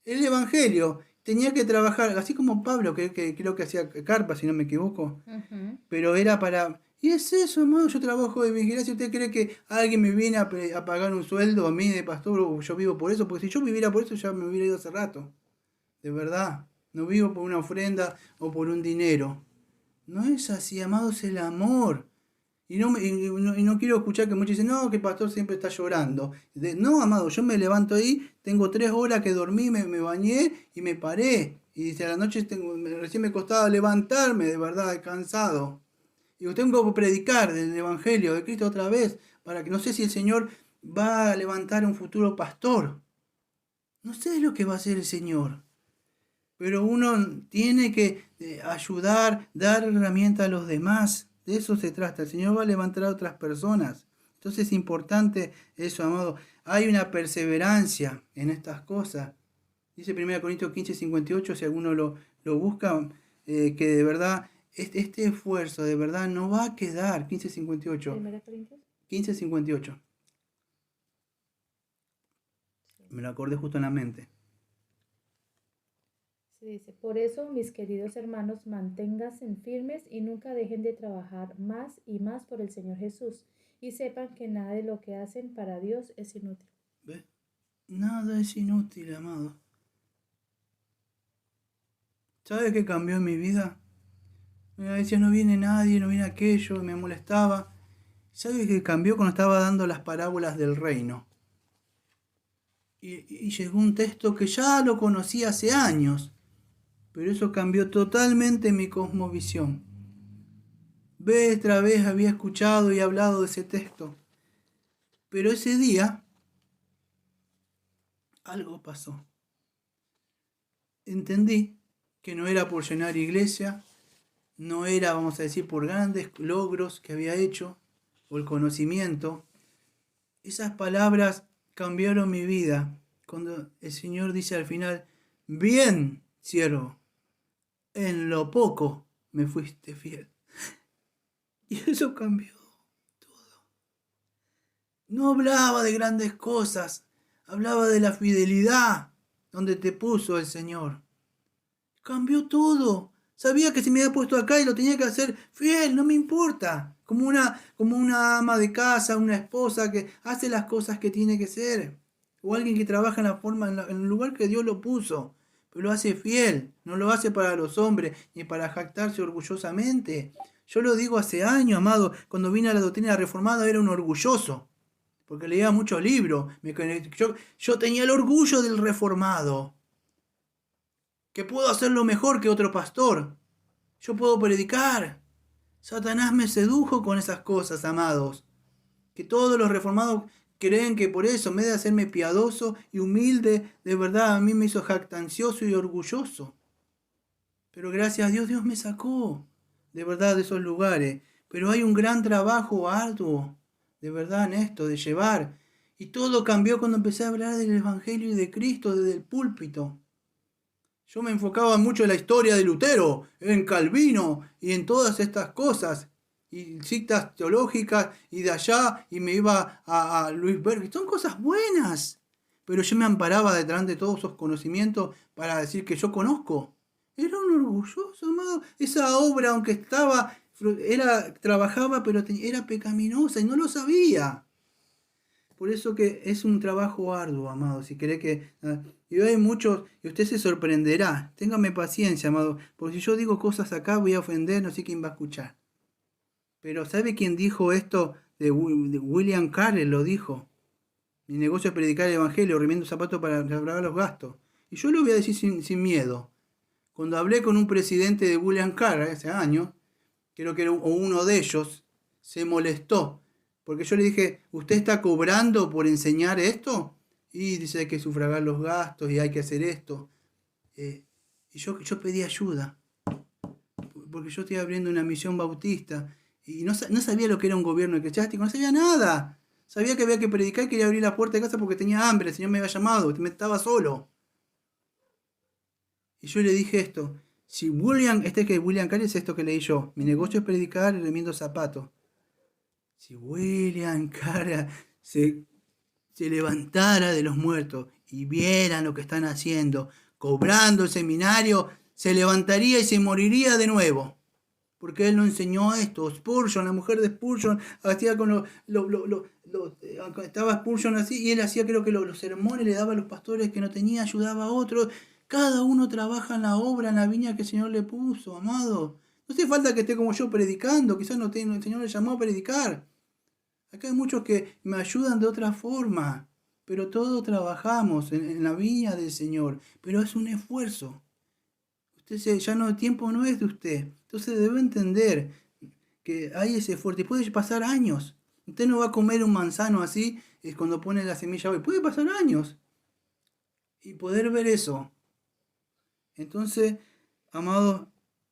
El evangelio. Tenía que trabajar, así como Pablo, que creo que hacía carpa, si no me equivoco, Ujú. pero era para... Y es eso, hermano, yo trabajo de vigilancia. ¿Usted cree que alguien me viene a pagar un sueldo a mí de pastor o yo vivo por eso? Porque si yo viviera por eso ya me hubiera ido hace rato. De verdad. No vivo por una ofrenda o por un dinero. No es así, amados, el amor. Y no quiero escuchar que muchos dicen, no, que el pastor siempre está llorando. No, amado, yo me levanto ahí, tengo 3 horas que dormí, me bañé y me paré. Y dice, a la noche recién me costaba levantarme, de verdad, cansado. Y tengo que predicar del Evangelio de Cristo otra vez, para que no sé si el Señor va a levantar un futuro pastor. No sé lo que va a hacer el Señor. Pero uno tiene que ayudar, dar herramientas a los demás. De eso se trata. El Señor va a levantar a otras personas. Entonces es importante eso, amado. Hay una perseverancia en estas cosas. Dice 1 Corintios 15:58, si alguno lo busca, que de verdad este esfuerzo de verdad no va a quedar. 15:58. Primera Corintios. 15:58. Me lo acordé justo en la mente. Sí, dice, por eso, mis queridos hermanos, manténganse firmes y nunca dejen de trabajar más y más por el Señor Jesús. Y sepan que nada de lo que hacen para Dios es inútil. ¿Ves? Nada es inútil, amado. ¿Sabes qué cambió en mi vida? Me decía, no viene nadie, no viene aquello, me molestaba. ¿Sabes qué cambió cuando estaba dando las parábolas del reino? Y llegó un texto que ya lo conocí hace años, pero eso cambió totalmente mi cosmovisión. Vez tras vez había escuchado y hablado de ese texto, pero ese día algo pasó. Entendí que no era por llenar iglesia, no era, vamos a decir, por grandes logros que había hecho o el conocimiento. Esas palabras cambiaron mi vida cuando el Señor dice al final, bien, siervo, en lo poco me fuiste fiel. Y eso cambió todo. No hablaba de grandes cosas, hablaba de la fidelidad donde te puso el Señor. Cambió todo. Sabía que si me había puesto acá y lo tenía que hacer fiel, no me importa. Como una ama de casa, una esposa que hace las cosas que tiene que ser. O alguien que trabaja en el lugar que Dios lo puso. Pero lo hace fiel. No lo hace para los hombres ni para jactarse orgullosamente. Yo lo digo hace años, amado. Cuando vine a la doctrina reformada era un orgulloso. Porque leía muchos libros. Yo tenía el orgullo del reformado. Que puedo hacerlo mejor que otro pastor. Yo puedo predicar. Satanás me sedujo con esas cosas, amados. Que todos los reformados creen que por eso, en vez de hacerme piadoso y humilde, de verdad a mí me hizo jactancioso y orgulloso. Pero gracias a Dios, Dios me sacó, de verdad, de esos lugares. Pero hay un gran trabajo arduo, de verdad, en esto, de llevar. Y todo cambió cuando empecé a hablar del Evangelio y de Cristo desde el púlpito. Yo me enfocaba mucho en la historia de Lutero, en Calvino y en todas estas cosas. Y citas teológicas y de allá y me iba a Luis Berg. Son cosas buenas. Pero yo me amparaba detrás de todos esos conocimientos para decir que yo conozco. Era un orgulloso, amado. Esa obra, aunque trabajaba, pero era pecaminosa y no lo sabía. Por eso que es un trabajo arduo, amado. Si querés que... Y hay muchos, y usted se sorprenderá. Téngame paciencia, amado. Porque si yo digo cosas acá voy a ofender, no sé quién va a escuchar. Pero ¿sabe quién dijo esto? De William Carey lo dijo. Mi negocio es predicar el evangelio, remiendo zapatos para pagar los gastos. Y yo lo voy a decir sin miedo. Cuando hablé con un presidente de William Carey hace años, creo que era uno de ellos, se molestó. Porque yo le dije, ¿usted está cobrando por enseñar esto? Y dice, hay que sufragar los gastos y hay que hacer esto. Y yo pedí ayuda, porque yo estoy abriendo una misión bautista y no sabía lo que era un gobierno eclesiástico, no sabía nada. Sabía que había que predicar y quería abrir la puerta de casa porque tenía hambre, el Señor me había llamado, estaba solo. Y yo le dije esto, si William Carey es esto que leí yo, mi negocio es predicar y remiendo zapatos. Si William Carey se levantara de los muertos y vieran lo que están haciendo, cobrando el seminario, se levantaría y se moriría de nuevo. Porque él no enseñó esto. Spurgeon, la mujer de Spurgeon, hacía con estaba Spurgeon así, y él hacía, creo que los sermones le daba a los pastores que no tenía, ayudaba a otros. Cada uno trabaja en la obra, en la viña que el Señor le puso, amado. No hace falta que esté como yo predicando, quizás el Señor le llamó a predicar. Acá hay muchos que me ayudan de otra forma, pero todos trabajamos en la viña del Señor, pero es un esfuerzo. El tiempo no es de usted, entonces debe entender que hay ese esfuerzo y puede pasar años. Usted no va a comer un manzano así, es cuando pone la semilla hoy, puede pasar años y poder ver eso. Entonces, amados,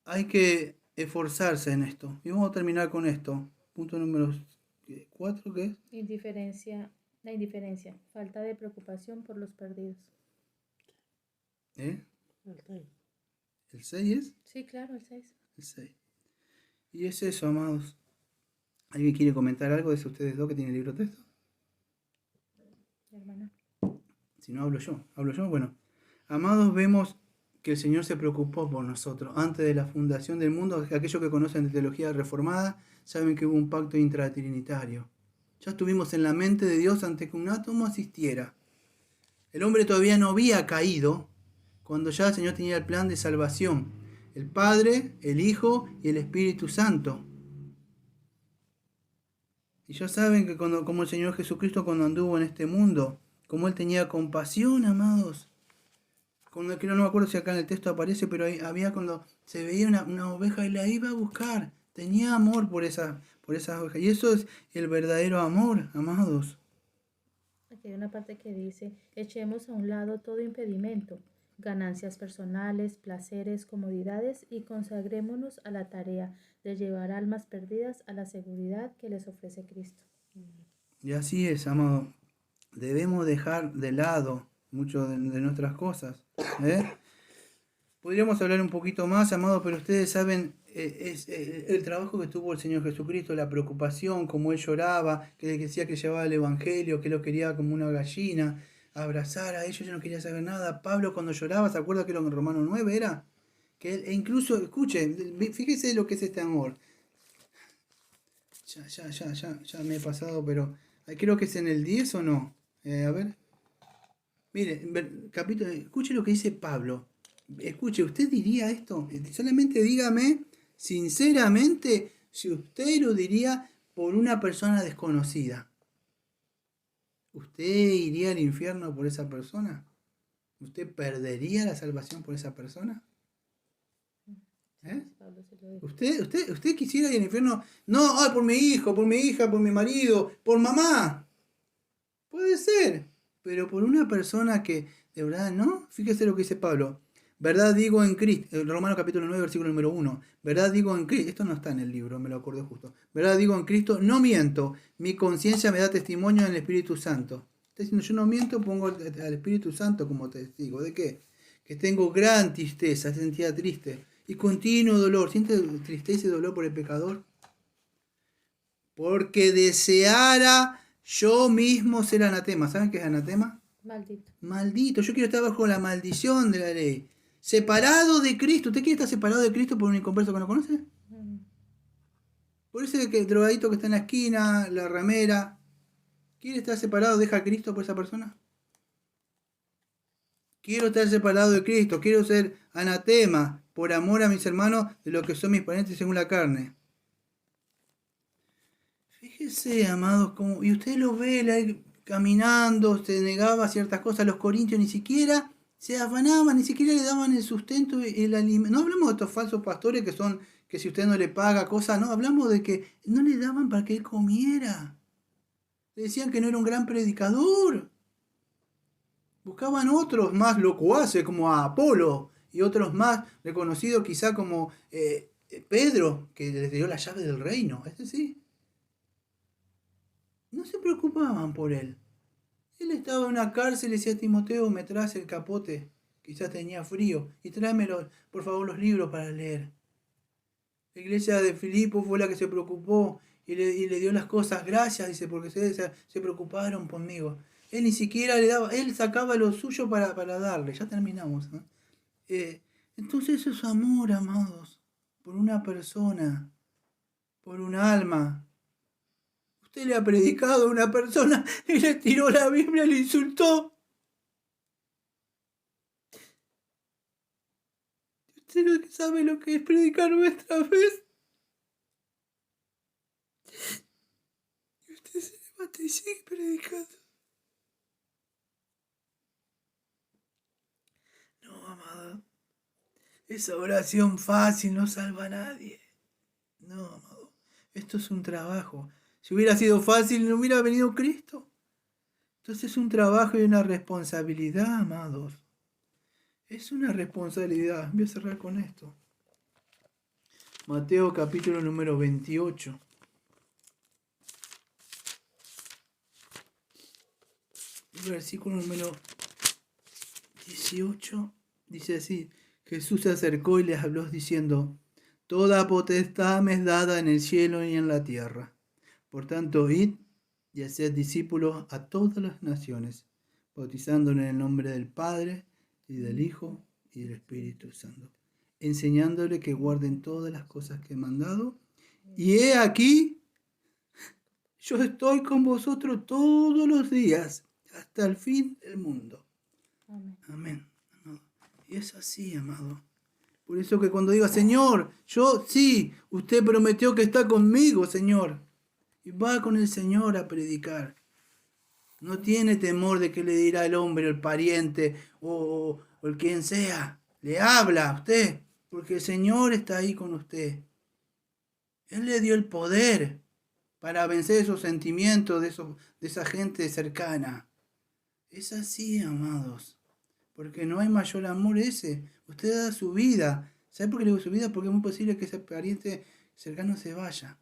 hay que esforzarse en esto. Y vamos a terminar con esto. Punto número 4, ¿qué es? La indiferencia, falta de preocupación por los perdidos. ¿El 6. 6 es? Sí, claro, el 6. El 6. Y es eso, amados. ¿Alguien quiere comentar algo de eso, ustedes dos que tienen el libro texto? Hermana. Si no, hablo yo. Bueno, amados, vemos que el Señor se preocupó por nosotros. Antes de la fundación del mundo, aquellos que conocen de teología reformada saben que hubo un pacto intratrinitario. Ya estuvimos en la mente de Dios antes que un átomo existiera. El hombre todavía no había caído cuando ya el Señor tenía el plan de salvación. El Padre, el Hijo y el Espíritu Santo. Y ya saben que como el Señor Jesucristo cuando anduvo en este mundo, como Él tenía compasión, amados. Cuando, que no me acuerdo si acá en el texto aparece, pero ahí había cuando se veía una oveja y la iba a buscar. Tenía amor por esas ovejas. Y eso es el verdadero amor, amados. Aquí hay una parte que dice, echemos a un lado todo impedimento, ganancias personales, placeres, comodidades y consagrémonos a la tarea de llevar almas perdidas a la seguridad que les ofrece Cristo. Y así es, amado. Debemos dejar de lado muchas de nuestras cosas. Podríamos hablar un poquito más, amado, pero ustedes saben el trabajo que tuvo el Señor Jesucristo, la preocupación, como Él lloraba, que decía que llevaba el Evangelio, que lo quería como una gallina, abrazar a ellos, yo no quería saber nada. Pablo cuando lloraba, ¿se acuerda que lo en Romanos 9 era? Que él, e incluso, escuchen, fíjese lo que es este amor. Ya me he pasado, pero creo que es en el 10 o no. A ver. Mire, capítulo, escuche lo que dice Pablo. Escuche, ¿usted diría esto? Solamente dígame, sinceramente, si usted lo diría por una persona desconocida. ¿Usted iría al infierno por esa persona? ¿Usted perdería la salvación por esa persona? ¿Usted quisiera ir al infierno? No, ay, por mi hijo, por mi hija, por mi marido, por mamá. Puede ser, pero por una persona que de verdad no. Fíjese lo que dice Pablo. Verdad digo en Cristo, Romanos capítulo 9, versículo número 1. Verdad digo en Cristo, esto no está en el libro, me lo acordé justo. Verdad digo en Cristo, no miento, mi conciencia me da testimonio en el Espíritu Santo. Está diciendo, yo no miento, pongo al Espíritu Santo como testigo. ¿De qué? Que tengo gran tristeza, sentía triste, y continuo dolor. ¿Siente tristeza y dolor por el pecador? Porque deseara yo mismo ser anatema. ¿Saben qué es anatema? Maldito. Maldito, yo quiero estar bajo la maldición de la ley. Separado de Cristo. ¿Usted quiere estar separado de Cristo por un inconverso que no conoce? Por ese drogadito que está en la esquina, la ramera. ¿Quiere estar separado? ¿Deja a Cristo por esa persona? Quiero estar separado de Cristo. Quiero ser anatema por amor a mis hermanos de los que son mis parientes según la carne. Fíjese, amados, como, y usted lo ve caminando, se negaba a ciertas cosas. Los corintios ni siquiera se afanaban, ni siquiera le daban el sustento, el alimento. No hablamos de estos falsos pastores que si usted no le paga cosas, no, hablamos de que no le daban para que él comiera. Le decían que no era un gran predicador. Buscaban otros más locuaces como a Apolo y otros más reconocidos quizá como Pedro, que les dio la llave del reino. Este sí. No se preocupaban por él. Él estaba en una cárcel y decía a Timoteo, me traes el capote. Quizás tenía frío. Y tráeme, por favor, los libros para leer. La iglesia de Filipo fue la que se preocupó y le dio las cosas. Gracias, dice, porque se preocuparon conmigo. Él ni siquiera le daba, él sacaba lo suyo para darle. Ya terminamos, ¿no? Entonces eso es amor, amados, por una persona, por un alma. Usted le ha predicado a una persona y le tiró la Biblia, le insultó. Usted no sabe lo que es predicar nuestra vez. Y usted se levanta y sigue predicando. No, amado. Esa oración fácil no salva a nadie. No, amado. Esto es un trabajo. Si hubiera sido fácil, no hubiera venido Cristo. Entonces es un trabajo y una responsabilidad, amados. Es una responsabilidad. Voy a cerrar con esto. Mateo capítulo número 28. Versículo número 18. Dice así. Jesús se acercó y les habló diciendo, toda potestad me es dada en el cielo y en la tierra. Por tanto, id y haced discípulos a todas las naciones, bautizándolos en el nombre del Padre, y del Hijo, y del Espíritu Santo, enseñándoles que guarden todas las cosas que he mandado. Y he aquí, yo estoy con vosotros todos los días, hasta el fin del mundo. Amén. Amén. Y es así, amado. Por eso que cuando diga, Señor, yo sí, usted prometió que está conmigo, Señor. Y va con el Señor a predicar. No tiene temor de que le dirá el hombre, el pariente o el quien sea. Le habla a usted, porque el Señor está ahí con usted. Él le dio el poder para vencer esos sentimientos de esa gente cercana. Es así, amados. Porque no hay mayor amor ese. Usted da su vida. ¿Sabe por qué le digo su vida? Porque es muy posible que ese pariente cercano se vaya.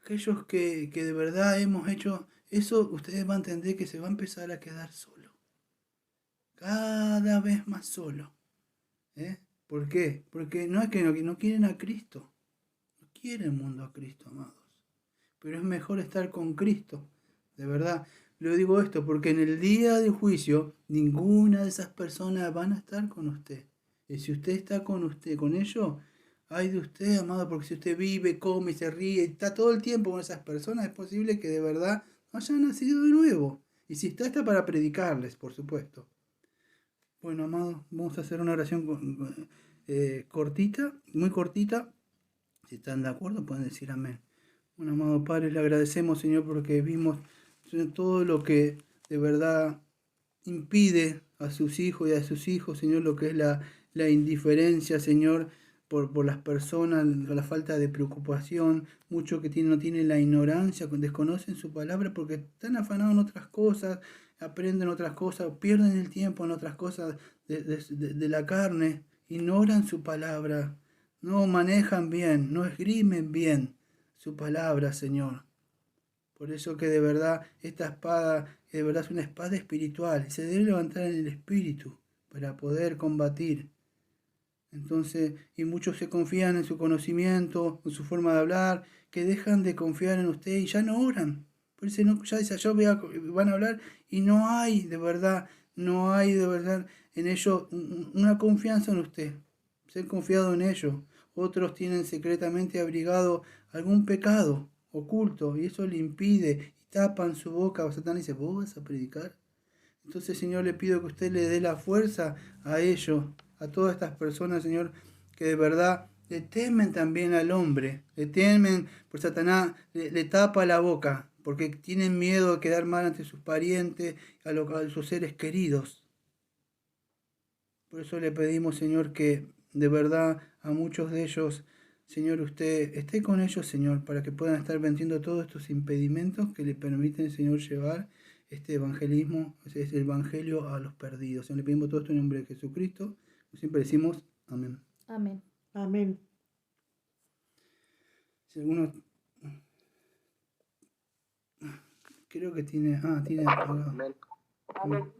Aquellos que de verdad hemos hecho eso, ustedes van a entender que se va a empezar a quedar solo. Cada vez más solo. ¿Por qué? Porque no es que no quieren a Cristo. No quiere el mundo a Cristo, amados. Pero es mejor estar con Cristo. De verdad. Le digo esto porque en el día del juicio ninguna de esas personas van a estar con usted. Y si usted está con usted, con ellos, ay de usted, amado, porque si usted vive, come, se ríe, está todo el tiempo con esas personas, es posible que de verdad no hayan nacido de nuevo. Y si está para predicarles, por supuesto. Bueno, amado, vamos a hacer una oración cortita, muy cortita. Si están de acuerdo, pueden decir amén. Bueno, amado Padre, le agradecemos, Señor, porque vimos todo lo que de verdad impide a sus hijos y a sus hijos, Señor, lo que es la indiferencia, Señor, por las personas, la falta de preocupación, muchos que no tienen la ignorancia, desconocen su palabra porque están afanados en otras cosas, aprenden otras cosas, pierden el tiempo en otras cosas de la carne, ignoran su palabra, no manejan bien, no esgrimen bien su palabra, Señor. Por eso que de verdad esta espada, de verdad es una espada espiritual, y se debe levantar en el espíritu para poder combatir. Entonces, y muchos se confían en su conocimiento, en su forma de hablar, que dejan de confiar en usted y ya no oran. Por eso ya dice, van a hablar y no hay de verdad en ellos una confianza en usted. Se han confiado en ellos. Otros tienen secretamente abrigado algún pecado oculto y eso le impide y tapan su boca. O Satán dice, ¿vos vas a predicar? Entonces, Señor, le pido que usted le dé la fuerza a ellos, a todas estas personas, Señor, que de verdad le temen también al hombre, le temen por Satanás, le tapa la boca, porque tienen miedo de quedar mal ante sus parientes, a sus seres queridos. Por eso le pedimos, Señor, que de verdad a muchos de ellos, Señor, usted esté con ellos, Señor, para que puedan estar venciendo todos estos impedimentos que le permiten, Señor, llevar este evangelismo, este evangelio a los perdidos. Señor, le pedimos todo esto en nombre de Jesucristo. Como siempre decimos, amén. Amén. Amén. Si alguno creo que tiene apagado. Amén. Amén.